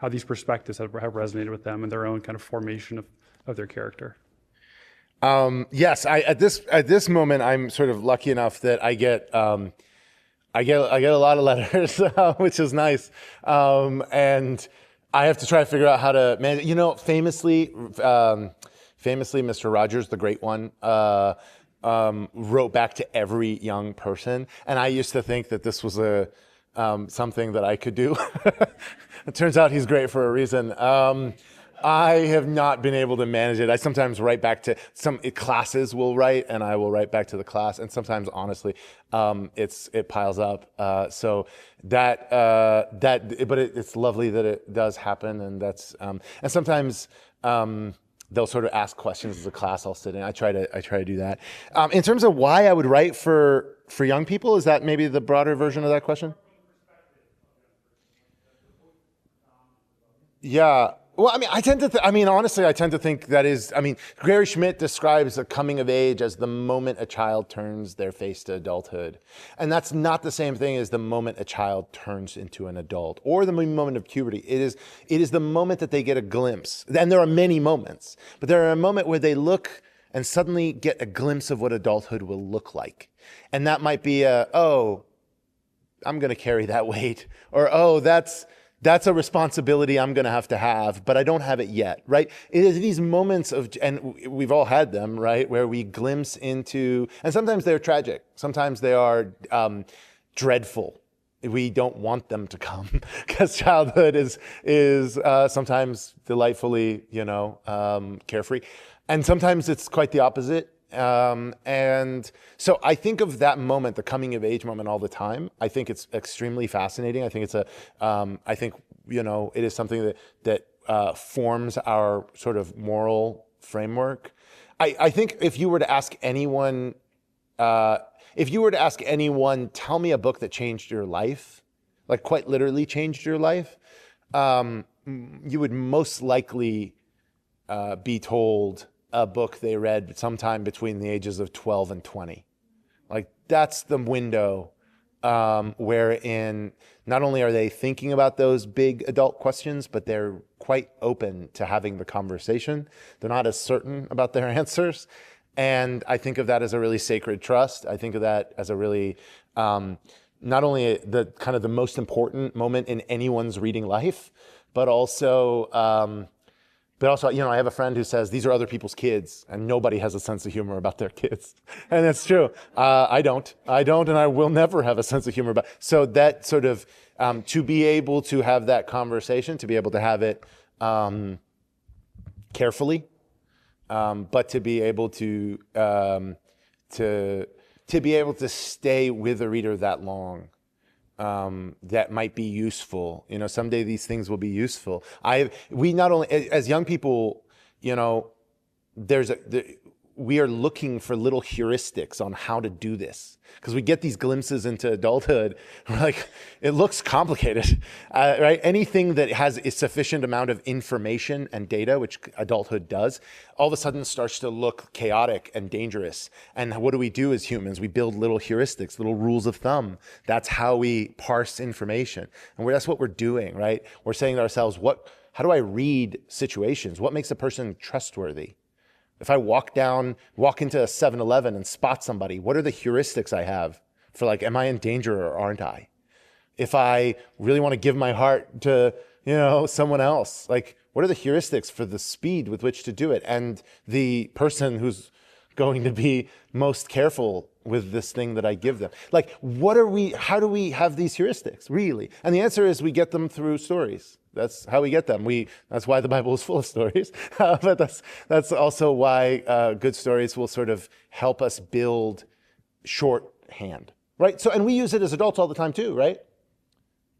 these perspectives have resonated with them and their own kind of formation of their character? Yes, at this moment, I'm sort of lucky enough that I get a lot of letters, which is nice. And I have to try to figure out how to manage. Famously, Mr. Rogers, the great one, wrote back to every young person, and I used to think that this was something that I could do. It turns out he's great for a reason. I have not been able to manage it. I sometimes write back to some classes will write, and I will write back to the class. And sometimes, honestly, it piles up. So but it's lovely that it does happen, and that's and sometimes they'll sort of ask questions as a class. I'll sit in. I try to do that. In terms of why I would write for young people, is that maybe the broader version of that question? Yeah. Well, honestly, I tend to think Gary Schmidt describes a coming of age as the moment a child turns their face to adulthood. And that's not the same thing as the moment a child turns into an adult or the moment of puberty. It is the moment that they get a glimpse. And there are many moments, but there are a moment where they look and suddenly get a glimpse of what adulthood will look like. And that might be I'm going to carry that weight, or, that's a responsibility I'm going to have, but I don't have it yet, right? It is these moments and we've all had them, right, where we glimpse into, and sometimes they're tragic, sometimes they are dreadful. We don't want them to come because childhood is sometimes delightfully, carefree, and sometimes it's quite the opposite. And so I think of that moment, the coming of age moment, all the time. I think it's extremely fascinating. I think it's it is something that forms our sort of moral framework. I think if you were to ask anyone, tell me a book that changed your life, like quite literally changed your life, you would most likely be told a book they read sometime between the ages of 12 and 20. Like that's the window wherein not only are they thinking about those big adult questions, but they're quite open to having the conversation. They're not as certain about their answers. And I think of that as a really sacred trust. I think of that as a really, not only the kind of the most important moment in anyone's reading life, but also, I have a friend who says, these are other people's kids, and nobody has a sense of humor about their kids. And it's true. I don't, and I will never have a sense of humor about. So that sort of, to be able to have that conversation, to be able to have it carefully, but to be able to be able to stay with the reader that long, that might be useful. Someday these things will be useful. We not only, as young people, we are looking for little heuristics on how to do this, because we get these glimpses into adulthood. We're like, it looks complicated, right? Anything that has a sufficient amount of information and data, which adulthood does, all of a sudden starts to look chaotic and dangerous. And what do we do as humans? We build little heuristics, little rules of thumb. That's how we parse information. And that's what we're doing, right? We're saying to ourselves, how do I read situations? What makes a person trustworthy? If I walk into a 7-Eleven and spot somebody, what are the heuristics I have for, like, am I in danger or aren't I? If I really want to give my heart to, someone else, like, what are the heuristics for the speed with which to do it? And the person who's going to be most careful with this thing that I give them. Like, how do we have these heuristics, really? And the answer is we get them through stories. That's how we get them. That's why the Bible is full of stories. But that's also why good stories will sort of help us build shorthand, right? So, and we use it as adults all the time too, right?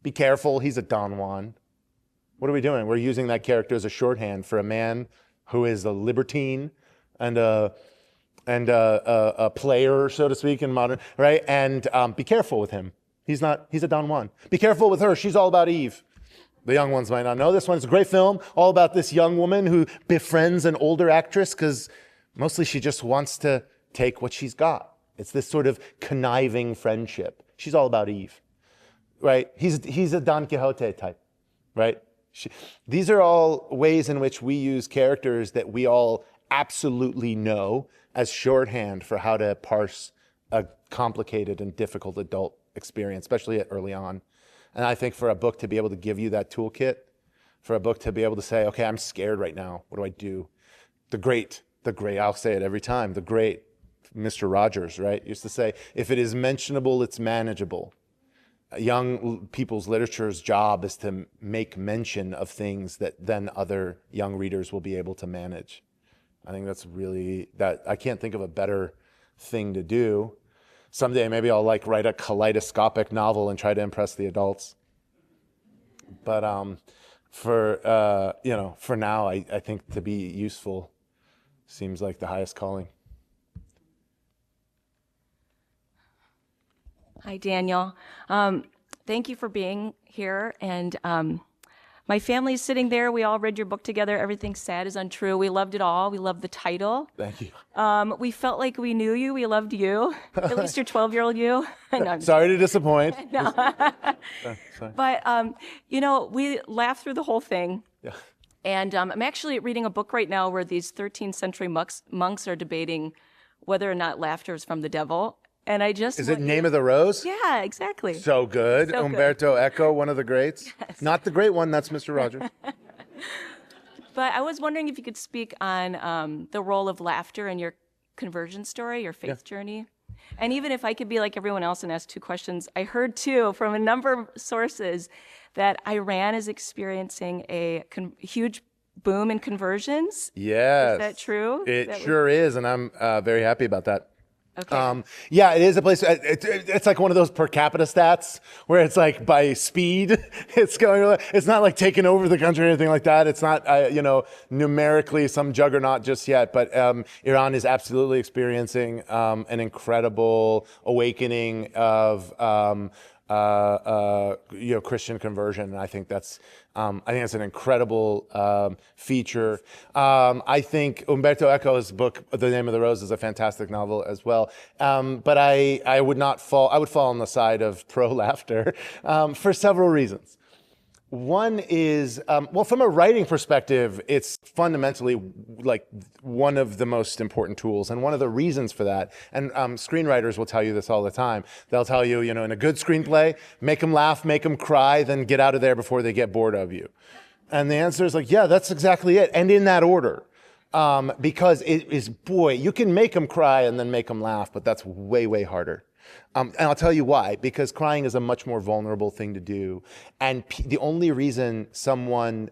Be careful, he's a Don Juan. What are we doing? We're using that character as a shorthand for a man who is a libertine and a player, so to speak, in modern, right? And be careful with him. He's a Don Juan. Be careful with her. She's all about Eve. The young ones might not know this one. It's a great film, all about this young woman who befriends an older actress because mostly she just wants to take what she's got. It's this sort of conniving friendship. She's all about Eve, right? He's a Don Quixote type, right? These are all ways in which we use characters that we all absolutely know as shorthand for how to parse a complicated and difficult adult experience, especially early on. And I think for a book to be able to give you that toolkit, for a book to be able to say, okay, I'm scared right now. What do I do? The great, I'll say it every time, the great Mr. Rogers, right, used to say, if it is mentionable, it's manageable. Young people's literature's job is to make mention of things that then other young readers will be able to manage. I think that's really, I can't think of a better thing to do. Someday maybe I'll write a kaleidoscopic novel and try to impress the adults. But for now, I think to be useful seems like the highest calling. Hi, Daniel. Thank you for being here. And my family's sitting there. We all read your book together. Everything Sad is Untrue. We loved it all. We loved the title. Thank you. We felt like we knew you. We loved you. At least your 12-year-old you. No, Sorry to disappoint. No. But, we laughed through the whole thing. Yeah. And I'm actually reading a book right now where these 13th century monks are debating whether or not laughter is from the devil. And I just Is it Name of the Rose? Yeah, exactly. So good. So Umberto Eco, one of the greats. Yes. Not the great one, that's Mr. Rogers. But I was wondering if you could speak on the role of laughter in your conversion story, your faith journey. And even if I could be like everyone else and ask 2 questions, I heard too from a number of sources that Iran is experiencing a huge boom in conversions. Yes. Is that true? It sure is, and I'm very happy about that. Okay. Yeah, it is a place. It's like one of those per capita stats where it's like by speed, it's going. It's not like taking over the country or anything like that. It's not, numerically some juggernaut just yet. But Iran is absolutely experiencing an incredible awakening of Christian conversion, and I think that's an incredible feature. I think Umberto Eco's book, The Name of the Rose, is a fantastic novel as well. But I would fall on the side of pro-laughter for several reasons. One is, from a writing perspective, it's fundamentally like one of the most important tools, and one of the reasons for that. And screenwriters will tell you this all the time. They'll tell you, in a good screenplay, make them laugh, make them cry, then get out of there before they get bored of you. And the answer is yeah, that's exactly it, and in that order. Because it is, you can make them cry and then make them laugh, but that's way, way harder. And I'll tell you why, because crying is a much more vulnerable thing to do. And the only reason someone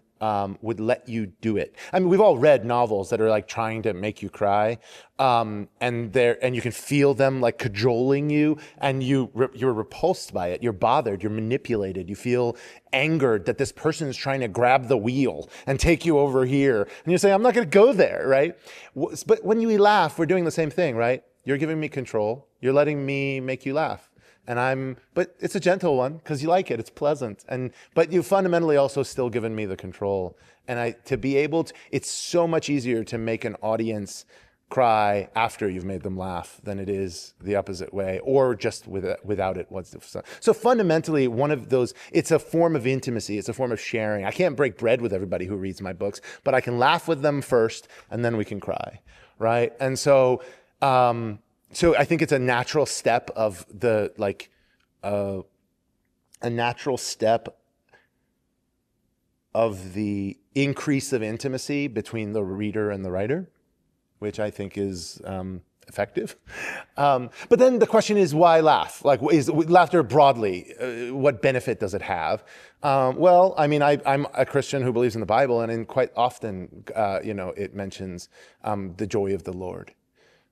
would let you do it. I mean, we've all read novels that are like trying to make you cry, and you can feel them like cajoling you, and you're repulsed by it. You're bothered. You're manipulated. You feel angered that this person is trying to grab the wheel and take you over here, and you say, "I'm not going to go there," right? But when we laugh, we're doing the same thing, right? You're giving me control. You're letting me make you laugh. But it's a gentle one because you like it. It's pleasant. But you fundamentally also still given me the control. And it's so much easier to make an audience cry after you've made them laugh than it is the opposite way, or just without it. So fundamentally, it's a form of intimacy. It's a form of sharing. I can't break bread with everybody who reads my books, but I can laugh with them first, and then we can cry, right? And so I think it's a natural step of a natural step of the increase of intimacy between the reader and the writer, which I think is effective. But then the question is, why laugh? Like, is laughter broadly, what benefit does it have? Well, I mean, I'm a Christian who believes in the Bible, and quite often, it mentions the joy of the Lord.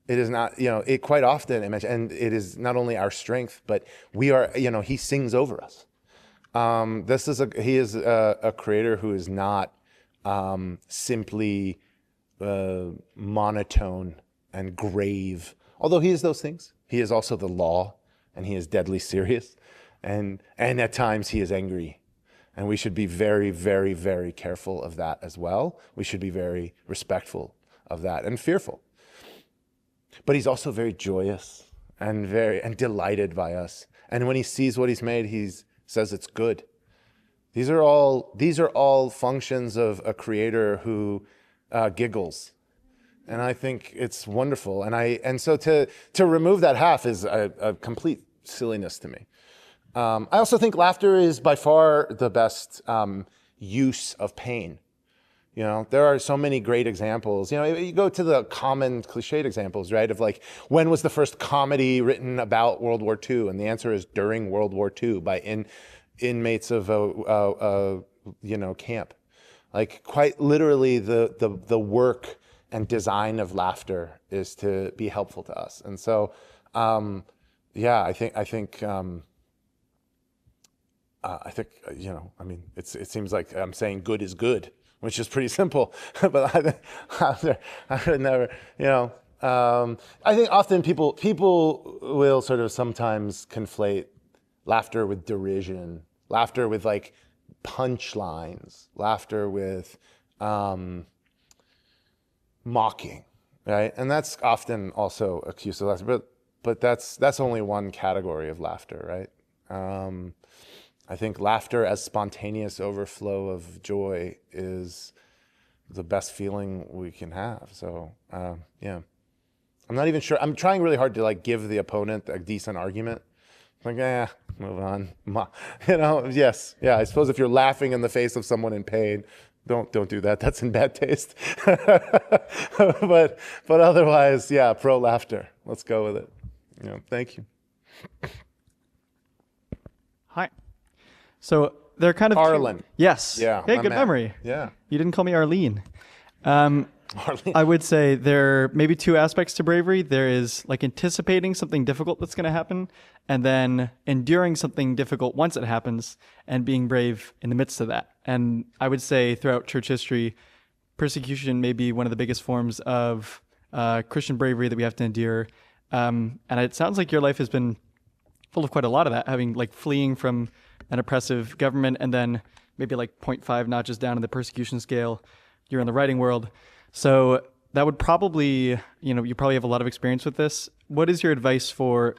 It is not, it quite often, and it is not only our strength, but we are, he sings over us. He is a creator who is not simply monotone and grave. Although he is those things, he is also the law, and he is deadly serious, and at times he is angry. And we should be very, very, very careful of that as well. We should be very respectful of that and fearful. But he's also very joyous and delighted by us. And when he sees what he's made, he says it's good. These are all functions of a creator who giggles. And I think it's wonderful. And so to remove that half is a complete silliness to me. I also think laughter is by far the best use of pain. There are so many great examples. You go to the common cliched examples, right? Of like, when was the first comedy written about World War II? And the answer is during World War II by inmates of a camp. Like, quite literally, the work and design of laughter is to be helpful to us. And so, I think it seems like I'm saying good is good, which is pretty simple, but I would never, I think often people will sort of sometimes conflate laughter with derision, laughter with like punchlines, laughter with mocking, right? And that's often also accused of laughter, but that's only one category of laughter, right? I think laughter as spontaneous overflow of joy is the best feeling we can have. So, I'm not even sure. I'm trying really hard to like give the opponent a decent argument. Like, move on. Yes. Yeah, I suppose if you're laughing in the face of someone in pain, don't do that. That's in bad taste. But otherwise, pro laughter. Let's go with it. Thank you. Hi. So they're kind of Arlen. Yes. Yeah. Hey, good memory. Yeah. You didn't call me Arlene. Arlene. I would say there are maybe two aspects to bravery. There is like anticipating something difficult that's going to happen, and then enduring something difficult once it happens, and being brave in the midst of that. And I would say throughout church history, persecution may be one of the biggest forms of Christian bravery that we have to endure. And it sounds like your life has been full of quite a lot of that, having like fleeing from an oppressive government, and then maybe like 0.5 notches down in the persecution scale, you're in the writing world. So that would probably, you probably have a lot of experience with this. What is your advice for,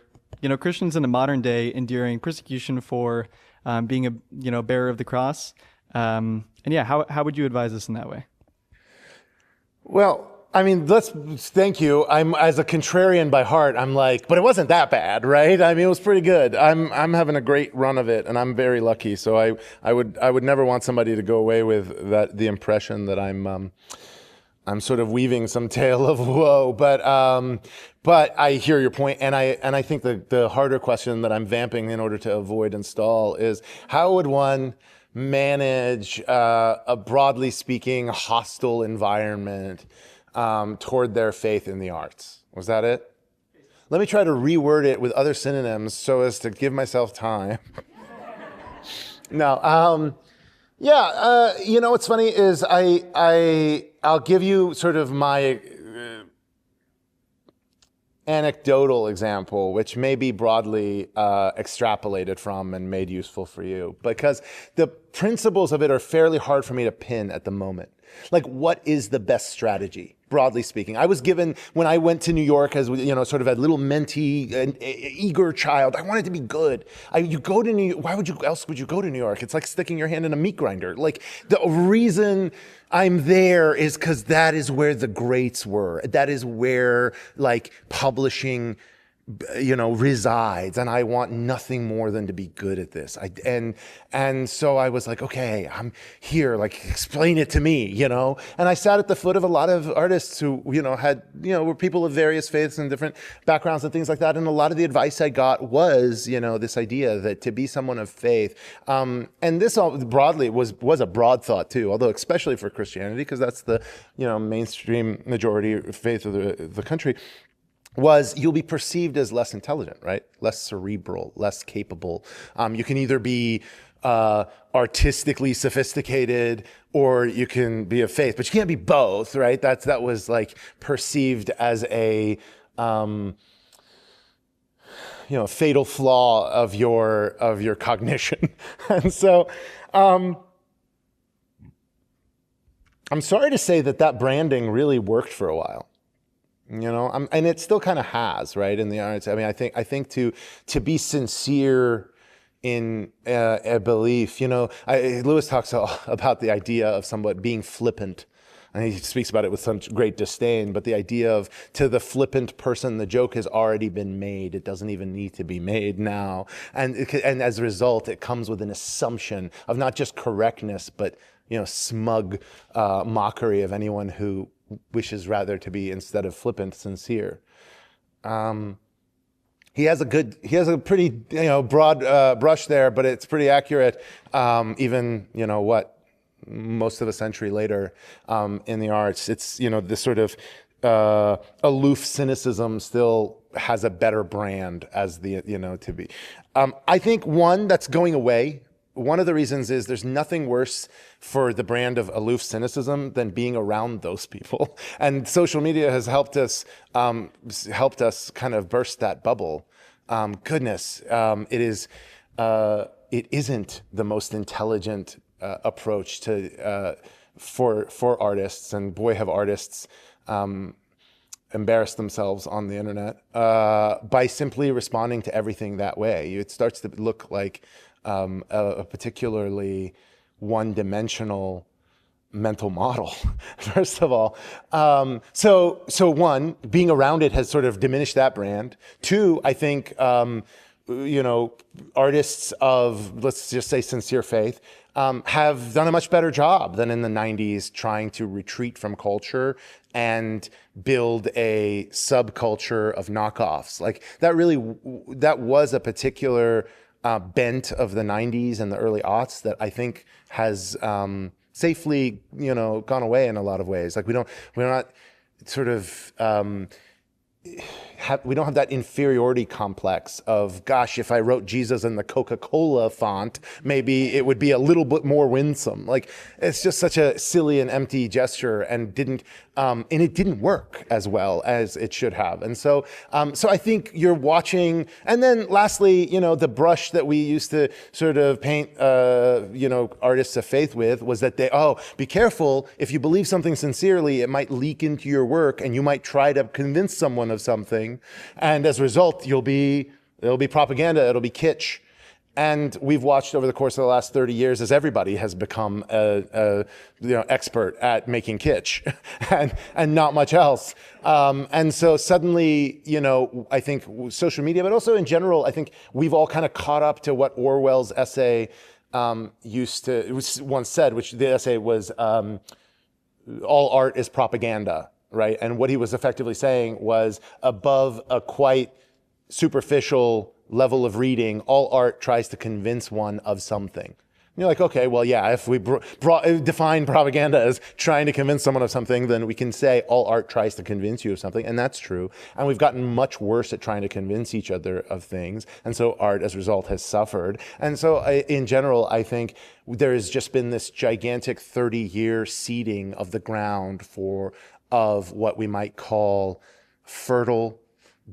Christians in the modern day enduring persecution for being a bearer of the cross? How would you advise us in that way? Well, I mean, thank you. I'm, as a contrarian by heart, I'm like, but it wasn't that bad, right? I mean, it was pretty good. I'm having a great run of it, and I'm very lucky. So I would never want somebody to go away with the impression that I'm I'm sort of weaving some tale of woe, but I hear your point, and I think the harder question that I'm vamping in order to avoid and stall is, how would one manage a broadly speaking hostile environment toward their faith in the arts? Was that it? Let me try to reword it with other synonyms so as to give myself time. No, you know what's funny is I'll give you sort of my anecdotal example, which may be broadly extrapolated from and made useful for you, because the principles of it are fairly hard for me to pin at the moment. Like, what is the best strategy, broadly speaking? I was given, when I went to New York as, sort of a little mentee, an eager child, I wanted to be good. You go to New York, why else would you go to New York? It's like sticking your hand in a meat grinder. Like, the reason I'm there is because that is where the greats were. That is where, like, publishing resides, and I want nothing more than to be good at this. And so I was like, okay, I'm here, like, explain it to me, And I sat at the foot of a lot of artists who, were people of various faiths and different backgrounds and things like that. And a lot of the advice I got was, this idea that to be someone of faith, and this all broadly was a broad thought too, although especially for Christianity, because that's the, mainstream majority faith of the country, was you'll be perceived as less intelligent, right? Less cerebral, less capable. You can either be artistically sophisticated or you can be of faith, but you can't be both, right? That was like perceived as a fatal flaw of your cognition. And so I'm sorry to say that branding really worked for a while. And it still kind of has, right, in the arts. I mean, I think to be sincere in a belief, Lewis talks about the idea of somewhat being flippant, and he speaks about it with some great disdain. But the idea of, to the flippant person, the joke has already been made; it doesn't even need to be made now. And as a result, it comes with an assumption of not just correctness, but smug mockery of anyone who wishes rather to be, instead of flippant, sincere. He has a pretty broad brush there, but it's pretty accurate. Even most of a century later in the arts, it's this sort of aloof cynicism still has a better brand as the to be. I think one that's going away. One of the reasons is there's nothing worse for the brand of aloof cynicism than being around those people. And social media has helped us kind of burst that bubble. It isn't the most intelligent approach for artists, and boy, have artists embarrassed themselves on the internet by simply responding to everything that way. It starts to look like a particularly one-dimensional mental model, first of all. So one, being around it has sort of diminished that brand. Two, I think, artists of, let's just say, sincere faith, have done a much better job than in the 90s trying to retreat from culture and build a subculture of knockoffs. Like, that was a particular bent of the 90s and the early aughts that I think has safely, gone away in a lot of ways. Like, we're not sort of we don't have that inferiority complex of, gosh, if I wrote Jesus in the Coca-Cola font, maybe it would be a little bit more winsome. Like, it's just such a silly and empty gesture, and it didn't work as well as it should have. And so I think you're watching. And then lastly, the brush that we used to sort of paint, artists of faith with was that be careful. If you believe something sincerely, it might leak into your work, and you might try to convince someone of something. And as a result, it'll be propaganda, it'll be kitsch. And we've watched over the course of the last 30 years as everybody has become a expert at making kitsch and not much else. And so suddenly, I think social media, but also in general, I think we've all kind of caught up to what Orwell's essay once said, which the essay was all art is propaganda, right? And what he was effectively saying was, above a quite superficial level of reading, all art tries to convince one of something. And you're like, okay, well, yeah, if we define propaganda as trying to convince someone of something, then we can say all art tries to convince you of something, and that's true. And we've gotten much worse at trying to convince each other of things, and so art, as a result, has suffered. And so, in general, I think there has just been this gigantic 30-year seeding of the ground of what we might call fertile,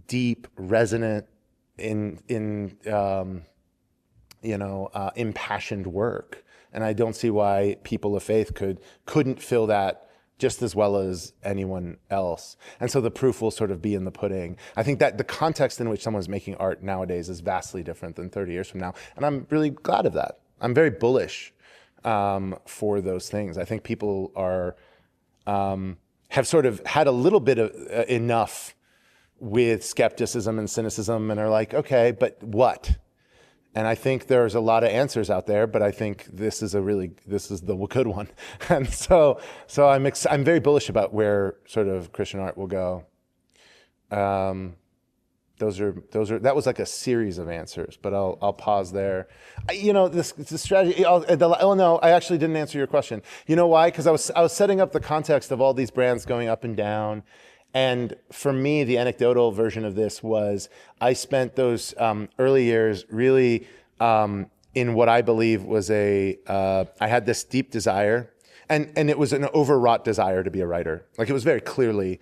deep, resonant, impassioned work. And I don't see why people of faith couldn't fill that just as well as anyone else. And so the proof will sort of be in the pudding. I think that the context in which someone's making art nowadays is vastly different than 30 years from now. And I'm really glad of that. I'm very bullish for those things. I think people have sort of had a little bit of enough with skepticism and cynicism, and are like, okay, but what? And I think there's a lot of answers out there, but I think this is the good one. And so I'm very bullish about where sort of Christian art will go. That was like a series of answers, but I'll pause there. This strategy. No, I actually didn't answer your question. You know why? Because I was setting up the context of all these brands going up and down. And for me, the anecdotal version of this was I spent those early years really in what I believe was I had this deep desire, and it was an overwrought desire to be a writer. Like, it was very clearly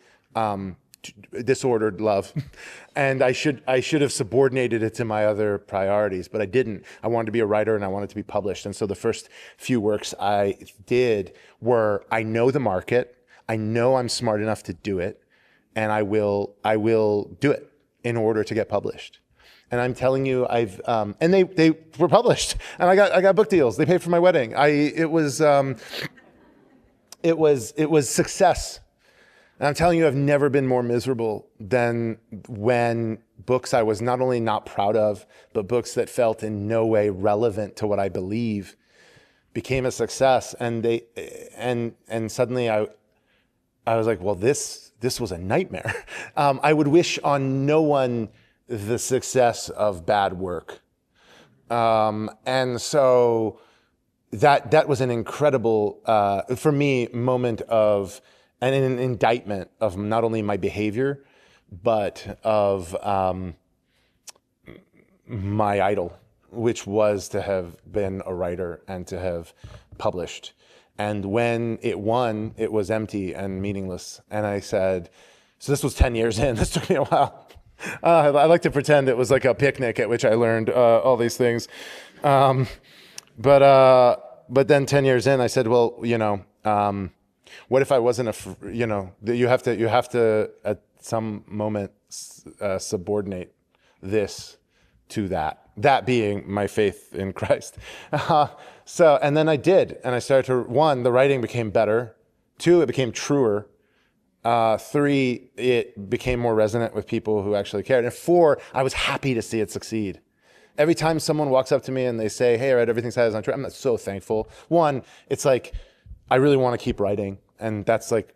disordered love, and I should have subordinated it to my other priorities, but I didn't. I wanted to be a writer, and I wanted to be published. And so the first few works I did were, I know the market, I know I'm smart enough to do it, and I will do it in order to get published. And I'm telling you, and they were published, and I got book deals. They paid for my wedding. It was success. And I'm telling you, I've never been more miserable than when books I was not only not proud of, but books that felt in no way relevant to what I believe became a success. And suddenly I was like, well, this was a nightmare. I would wish on no one the success of bad work. And so that was an incredible, for me, moment of, and an indictment of not only my behavior, but of my idol, which was to have been a writer and to have published. And when it won, it was empty and meaningless. And I said, so this was 10 years in. This took me a while. I like to pretend it was like a picnic at which I learned all these things. But then 10 years in, I said, well, what if I wasn't you have to at some moment subordinate this to that being my faith in Christ. And then I did, and I started to, 1, the writing became better. 2, it became truer. 3, it became more resonant with people who actually cared. And 4, I was happy to see it succeed. Every time someone walks up to me and they say, hey, I read Everything Said Is Untrue, I'm so thankful. 1, it's like, I really want to keep writing. And that's like,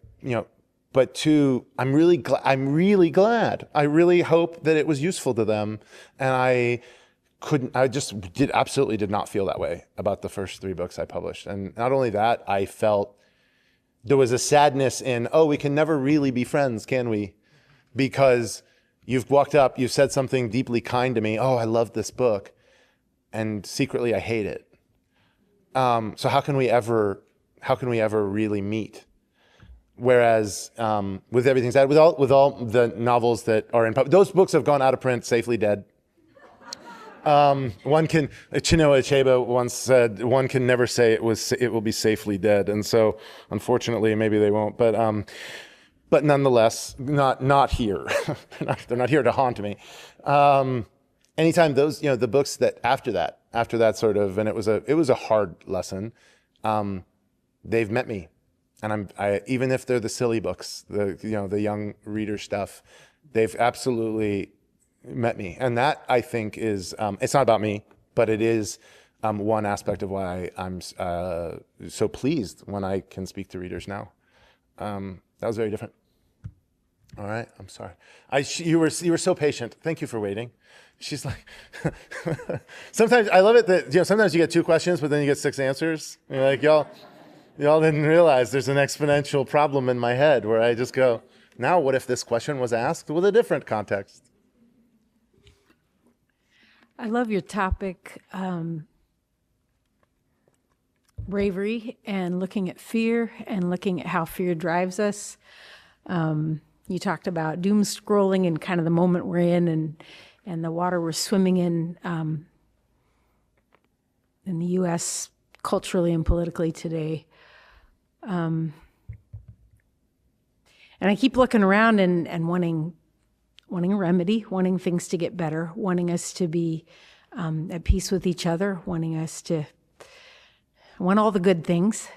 but 2, I'm really glad. I really hope that it was useful to them. And I absolutely did not feel that way about the first 3 books I published. And not only that, I felt there was a sadness in, we can never really be friends, can we? Because you've walked up, you've said something deeply kind to me. I love this book. And secretly I hate it. So how can we ever really meet? Whereas with Everything Said, with all the novels that are in public, those books have gone out of print, safely dead. Chinua Achebe once said, one can never say it will be safely dead. And so, unfortunately, maybe they won't. But nonetheless, not here. They're not here to haunt me. Anytime those, the books that after that sort of, and it was a hard lesson. They've met me, and even if they're the silly books, the young reader stuff, they've absolutely met me. And that, I think, is, it's not about me, but it is one aspect of why I'm so pleased when I can speak to readers now. That was very different. All right, I'm sorry. You were so patient. Thank you for waiting. She's like, sometimes I love it that sometimes you get 2 questions, but then you get 6 answers. And you're like, y'all didn't realize there's an exponential problem in my head where I just go, now what if this question was asked with a different context? I love your topic, bravery, and looking at fear and looking at how fear drives us. You talked about doom scrolling and kind of the moment we're in and the water we're swimming in the U.S. culturally and politically today. And I keep looking around and wanting a remedy, wanting things to get better, wanting us to be at peace with each other, wanting us to want all the good things.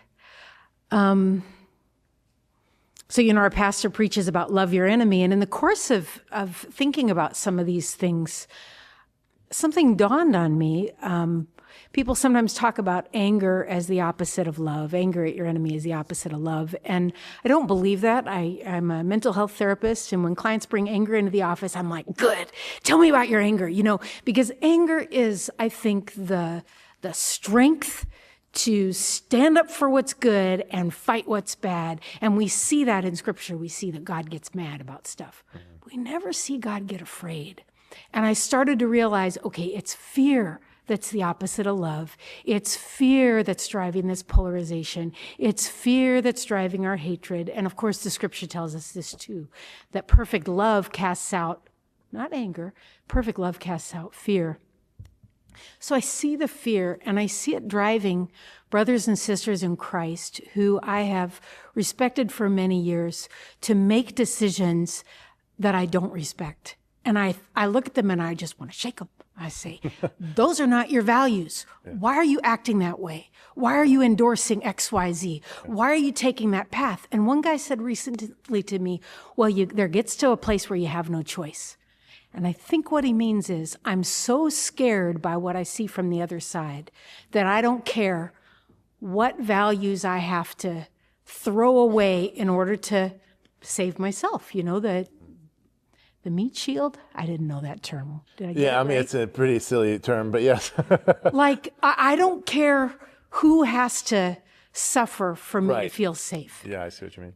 So, our pastor preaches about love your enemy. And in the course of thinking about some of these things, something dawned on me. People sometimes talk about anger as the opposite of love. Anger at your enemy is the opposite of love. And I don't believe that. I'm a mental health therapist. And when clients bring anger into the office, I'm like, good, tell me about your anger, because anger is, I think, the strength to stand up for what's good and fight what's bad. And we see that in Scripture. We see that God gets mad about stuff. We never see God get afraid. And I started to realize, okay, it's fear that's the opposite of love. It's fear that's driving this polarization. It's fear that's driving our hatred. And of course, the Scripture tells us this too, that perfect love casts out, not anger, perfect love casts out fear. So I see the fear, and I see it driving brothers and sisters in Christ who I have respected for many years to make decisions that I don't respect. And I look at them and I just want to shake them. I say, those are not your values. Why are you acting that way? Why are you endorsing X, Y, Z? Why are you taking that path? And one guy said recently to me, well, there gets to a place where you have no choice. And I think what he means is, I'm so scared by what I see from the other side that I don't care what values I have to throw away in order to save myself. The meat shield? I didn't know that term. Did I get it right? It's a pretty silly term, but yes. Like, I don't care who has to suffer for me to feel safe. Yeah, I see what you mean.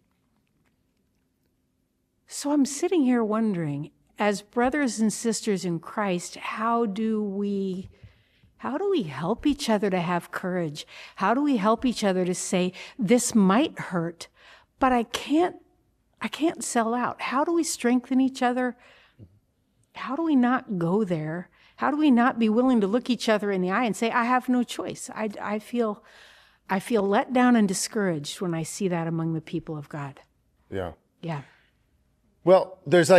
So I'm sitting here wondering, as brothers and sisters in Christ, how do we help each other to have courage? How do we help each other to say, this might hurt, but I can't sell out? How do we strengthen each other? How do we not go there? How do we not be willing to look each other in the eye and say, I have no choice? I feel let down and discouraged when I see that among the people of God. Yeah. Yeah. Well, there's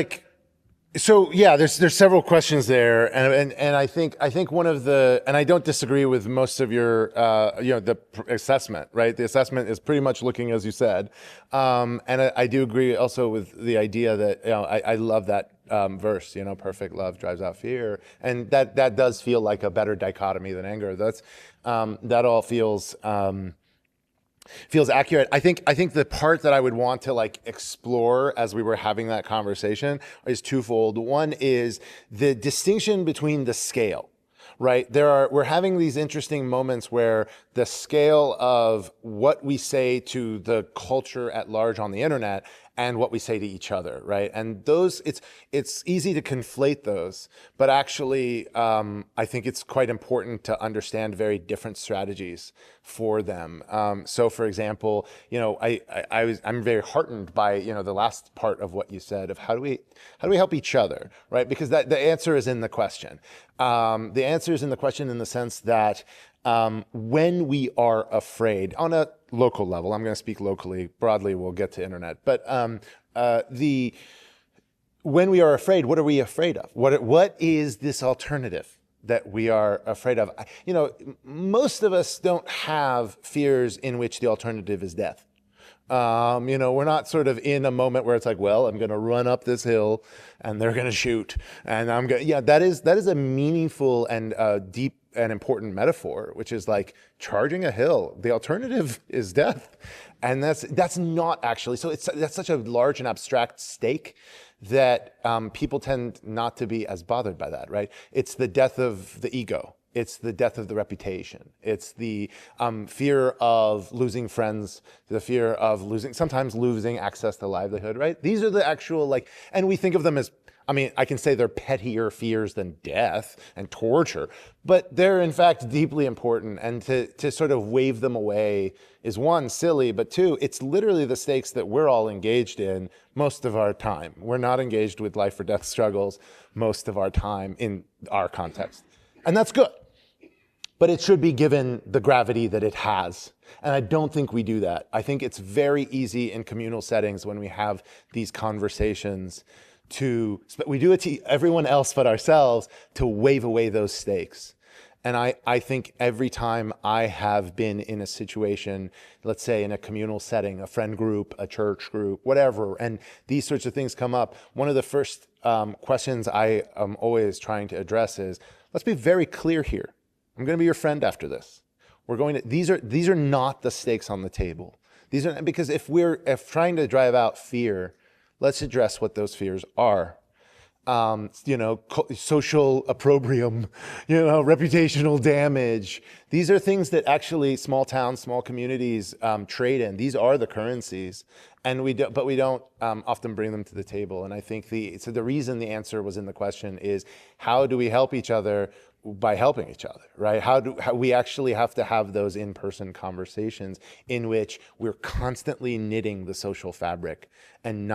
several questions there, and I think one of the, and I don't disagree with most of your the assessment, right? The assessment is pretty much looking as you said, and I do agree also with the idea that I love that verse, perfect love drives out fear, and that does feel like a better dichotomy than anger. That's that all feels accurate. I think the part that I would want to explore as we were having that conversation is twofold. One is the distinction between the scale, right? We're having these interesting moments where the scale of what we say to the culture at large on the internet and what we say to each other, right? And those, it's easy to conflate those, but actually, I think it's quite important to understand very different strategies for them. So, for example, I'm very heartened by the last part of what you said of how do we help each other, right? Because the answer is in the question. The answer is in the question in the sense that when we are afraid on a local level, I'm going to speak locally, broadly we'll get to internet, but when we are afraid, what are we afraid of? What is this alternative that we are afraid of? Most of us don't have fears in which the alternative is death. We're not sort of in a moment where it's like, well, I'm going to run up this hill and they're going to shoot. And I'm going, yeah, that is a meaningful and deep and important metaphor, which is like charging a hill. The alternative is death. And that's not actually, so that's such a large and abstract stake that people tend not to be as bothered by that, right? It's the death of the ego. It's the death of the reputation. It's the fear of losing friends, the fear of sometimes losing access to livelihood, right? These are the actual, like, and we think of them as, I mean, I can say they're pettier fears than death and torture, but they're in fact deeply important. And to sort of wave them away is, one, silly, but two, it's literally the stakes that we're all engaged in most of our time. We're not engaged with life or death struggles most of our time in our context. And that's good. But it should be given the gravity that it has. And I don't think we do that. I think it's very easy in communal settings when we have these conversations we do it to everyone else but ourselves, to wave away those stakes. And I think every time I have been in a situation, let's say in a communal setting, a friend group, a church group, whatever, and these sorts of things come up, one of the first questions I am always trying to address is, let's be very clear here. I'm going to be your friend after this. These are not the stakes on the table. Because if trying to drive out fear, let's address what those fears are. Social opprobrium, reputational damage. These are things that actually small towns, small communities trade in. These are the currencies, and we don't often bring them to the table. And I think the reason the answer was in the question is, how do we help each other? By helping each other, right? How we actually have to have those in-person conversations in which we're constantly knitting the social fabric and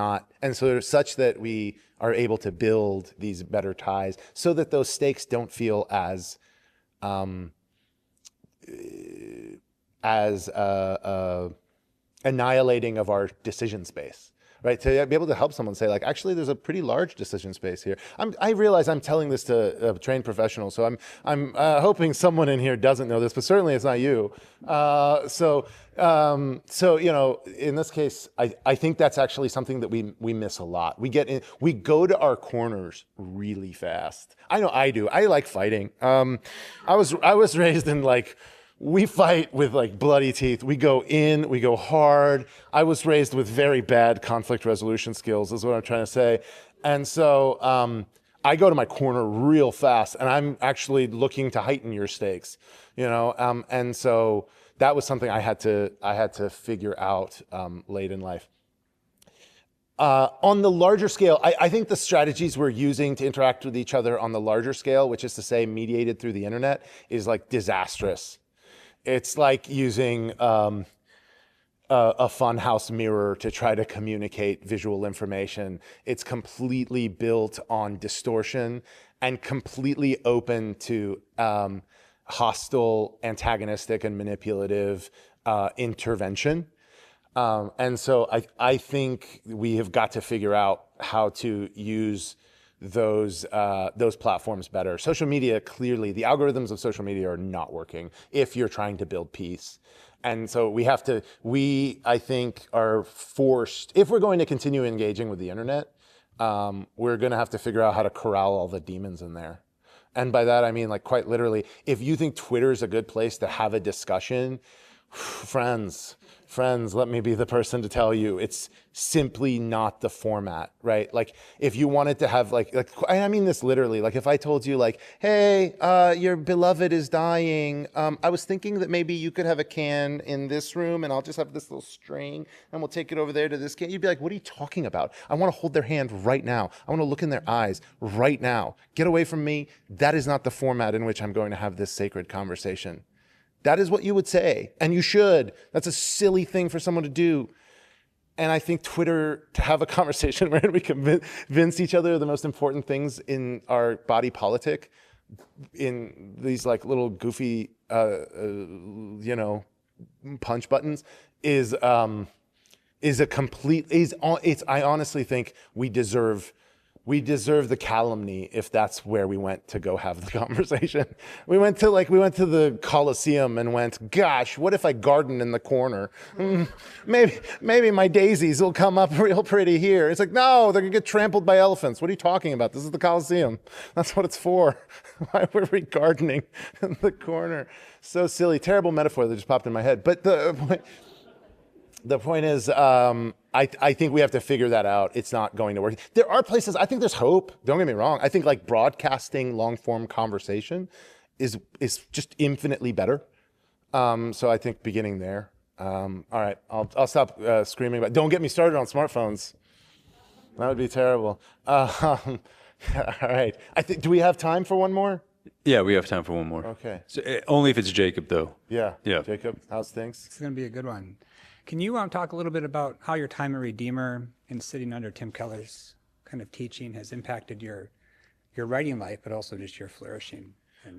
so such that we are able to build these better ties so that those stakes don't feel as annihilating of our decision space. Right, to be able to help someone say, like, actually, there's a pretty large decision space here. I realize I'm telling this to a trained professional, so I'm hoping someone in here doesn't know this, but certainly it's not you. So in this case, I think that's actually something that we miss a lot. We go to our corners really fast. I know I do. I like fighting. I was raised in we fight with bloody teeth. We go in, we go hard. I was raised with very bad conflict resolution skills, is what I'm trying to say. And so I go to my corner real fast, and I'm actually looking to heighten your stakes, and so that was something I had to figure out late in life. On the larger scale, I think the strategies we're using to interact with each other on the larger scale, which is to say mediated through the internet, is disastrous. It's like using a funhouse mirror to try to communicate visual information. It's completely built on distortion and completely open to hostile, antagonistic, and manipulative intervention. And so I think we have got to figure out how to use those platforms better. Social media, clearly, the algorithms of social media are not working if you're trying to build peace. And so I think are forced, if we're going to continue engaging with the internet, we're going to have to figure out how to corral all the demons in there. And by that, I mean, quite literally, if you think Twitter is a good place to have a discussion, friends, let me be the person to tell you, it's simply not the format, right? If you wanted to have I mean this literally, if I told you hey, your beloved is dying, I was thinking that maybe you could have a can in this room and I'll just have this little string and we'll take it over there to this can. You'd be like, what are you talking about? I want to hold their hand right now. I want to look in their eyes right now. Get away from me. That is not the format in which I'm going to have this sacred conversation. That is what you would say, and you should. That's a silly thing for someone to do. And I think Twitter, to have a conversation where we convince each other of the most important things in our body politic, in these little goofy, punch buttons, I honestly think we deserve we deserve the calumny if that's where we went to go have the conversation. We went to the Colosseum and went, gosh, what if I garden in the corner? Maybe my daisies will come up real pretty here. It's like, no, they're gonna get trampled by elephants. What are you talking about? This is the Colosseum. That's what it's for. Why were we gardening in the corner? So silly, terrible metaphor that just popped in my head. But the point is, I think we have to figure that out. It's not going to work. There are places, I think there's hope. Don't get me wrong. I think like broadcasting long-form conversation is just infinitely better. So I think beginning there. All right, I'll stop screaming about. Don't get me started on smartphones. That would be terrible. All right. Do we have time for one more? Yeah, we have time for one more. Okay. So, only if it's Jacob, though. Yeah. Yeah. Jacob, how's things? It's going to be a good one. Can you talk a little bit about how your time at Redeemer and sitting under Tim Keller's kind of teaching has impacted your writing life, but also just your flourishing?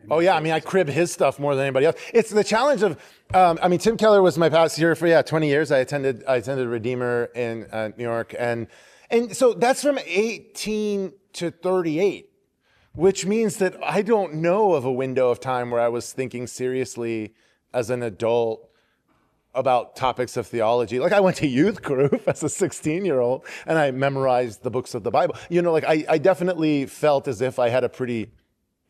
Oh yeah, I mean, I crib his stuff more than anybody else. It's the challenge of, Tim Keller was my pastor for 20 years. I attended Redeemer in New York, and so that's from 18 to 38, which means that I don't know of a window of time where I was thinking seriously as an adult about topics of theology. Like I went to youth group as a 16-year-old and I memorized the books of the Bible. I definitely felt as if I had a pretty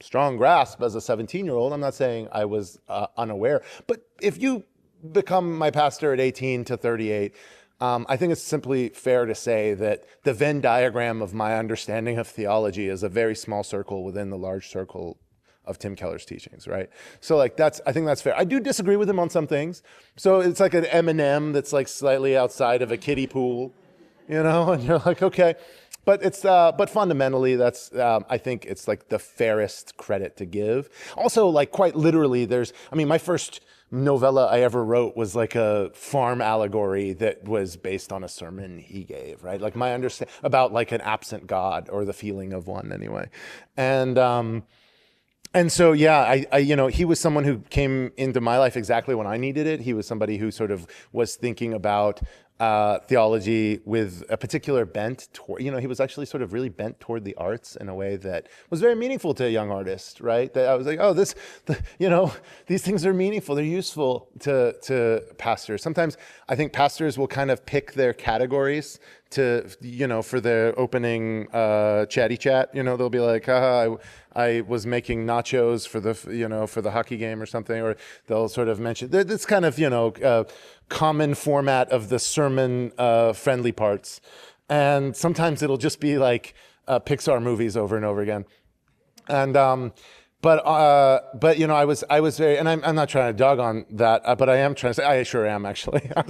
strong grasp as a 17-year-old. I'm not saying I was unaware, but if you become my pastor at 18 to 38, I think it's simply fair to say that the Venn diagram of my understanding of theology is a very small circle within the large circle of Tim Keller's teachings, right? So I think that's fair. I do disagree with him on some things. So it's like an M&M that's like slightly outside of a kiddie pool, and you're like, okay. But fundamentally, that's, I think it's like the fairest credit to give. Also, like quite literally, my first novella I ever wrote was like a farm allegory that was based on a sermon he gave, right? Like my understanding about like an absent God, or the feeling of one anyway. And so, yeah, he was someone who came into my life exactly when I needed it. He was somebody who sort of was thinking about theology with a particular bent toward, he was actually sort of really bent toward the arts in a way that was very meaningful to a young artist, right? That I was like, these things are meaningful. They're useful to pastors. Sometimes I think pastors will kind of pick their categories to, for their opening chatty chat, they'll be like, I was making nachos for the hockey game or something, or they'll sort of mention this kind of, common format of the sermon friendly parts. And sometimes it'll just be like Pixar movies over and over again. And, but I was very, and I'm not trying to dog on that, but I am trying to say, I sure am actually. I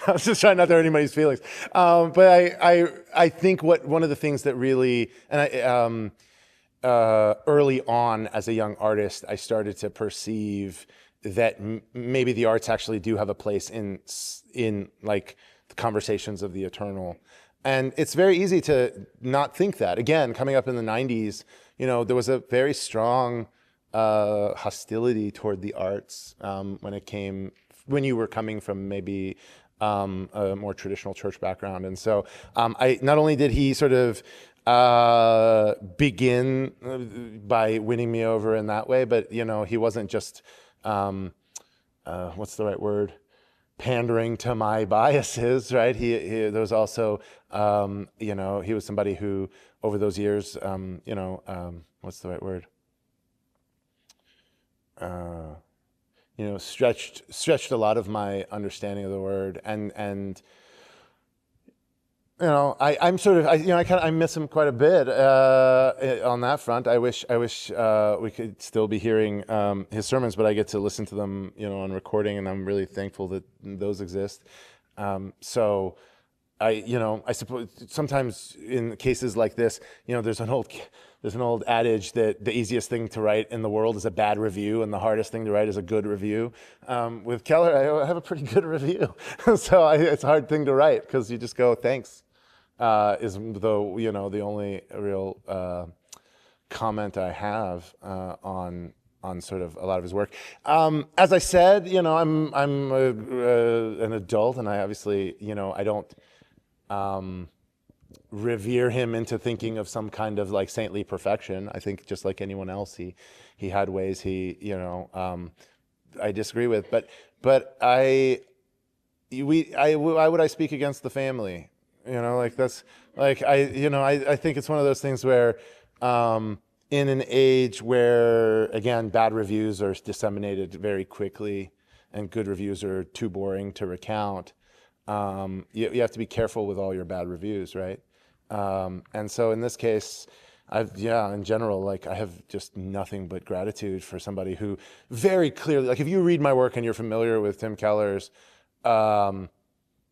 was just trying not to hurt anybody's feelings. But I think one of the things that really, and early on as a young artist, I started to perceive that maybe the arts actually do have a place in like the conversations of the eternal. And it's very easy to not think that. Again, coming up in the 90s, there was a very strong hostility toward the arts when you were coming from maybe a more traditional church background. And so not only did he sort of begin by winning me over in that way, but he wasn't just what's the right word? Pandering to my biases, right? There was also, he was somebody who, over those years, what's the right word? Stretched a lot of my understanding of the word, and I miss him quite a bit on that front. I wish we could still be hearing his sermons, but I get to listen to them, on recording, and I'm really thankful that those exist. So I suppose sometimes in cases like this, there's an old adage that the easiest thing to write in the world is a bad review, and the hardest thing to write is a good review. With Keller, I have a pretty good review, so it's a hard thing to write because you just go, thanks. Is the only real comment I have on sort of a lot of his work. As I said, I'm an adult, and I obviously I don't revere him into thinking of some kind of like saintly perfection. I think just like anyone else, he had ways I disagree with, but why would I speak against the family? Like that's like I think it's one of those things where in an age where again bad reviews are disseminated very quickly and good reviews are too boring to recount, you have to be careful with all your bad reviews, right? And so in this case, in general, like I have just nothing but gratitude for somebody who very clearly, like if you read my work and you're familiar with Tim Keller's,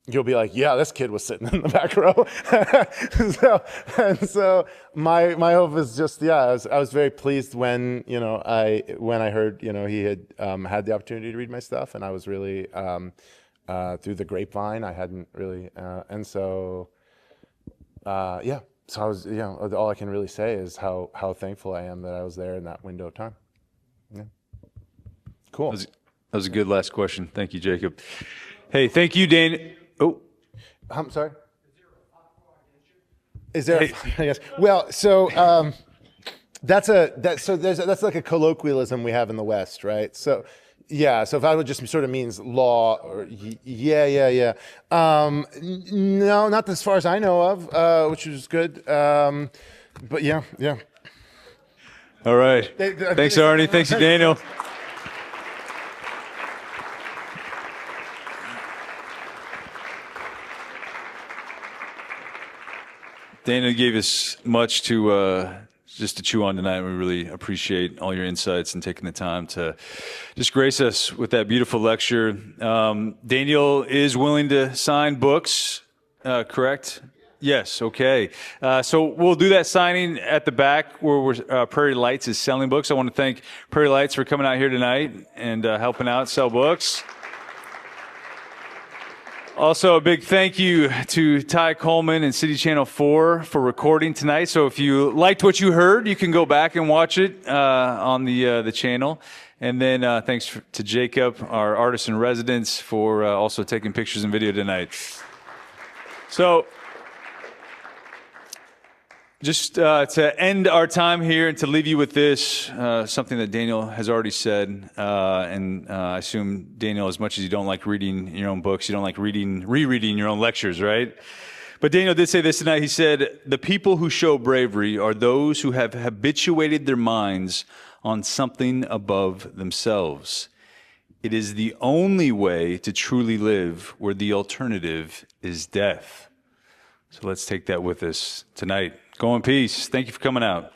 you'll be like, yeah, this kid was sitting in the back row. so my hope is just, I was very pleased when, I heard, he had had the opportunity to read my stuff, and I was really, through the grapevine, I hadn't really, so I was, all I can really say is how thankful I am that I was there in that window of time. Yeah. Cool. That was a good last question. Thank you, Jacob. Hey, thank you, Dane. Oh, I'm sorry. Is there? Yes. Well, so that's like a colloquialism we have in the West, right? So. Yeah, so if I would just sort of means law, or yeah. No, not as far as I know of, which is good. But yeah. All right. Thanks, Arnie. Thanks, Daniel. Daniel gave us much just to chew on tonight. We really appreciate all your insights and taking the time to just grace us with that beautiful lecture. Daniel is willing to sign books, correct? Yes, okay. So we'll do that signing at the back where Prairie Lights is selling books. I want to thank Prairie Lights for coming out here tonight and helping out sell books. Also, a big thank you to Ty Coleman and City Channel 4 for recording tonight. So if you liked what you heard, you can go back and watch it on the channel. And then thanks to Jacob, our artist in residence, for also taking pictures and video tonight. So just to end our time here and to leave you with this, something that Daniel has already said, and I assume, Daniel, as much as you don't like reading your own books, you don't like rereading your own lectures, right? But Daniel did say this tonight. He said, the people who show bravery are those who have habituated their minds on something above themselves. It is the only way to truly live where the alternative is death. So let's take that with us tonight. Go in peace. Thank you for coming out.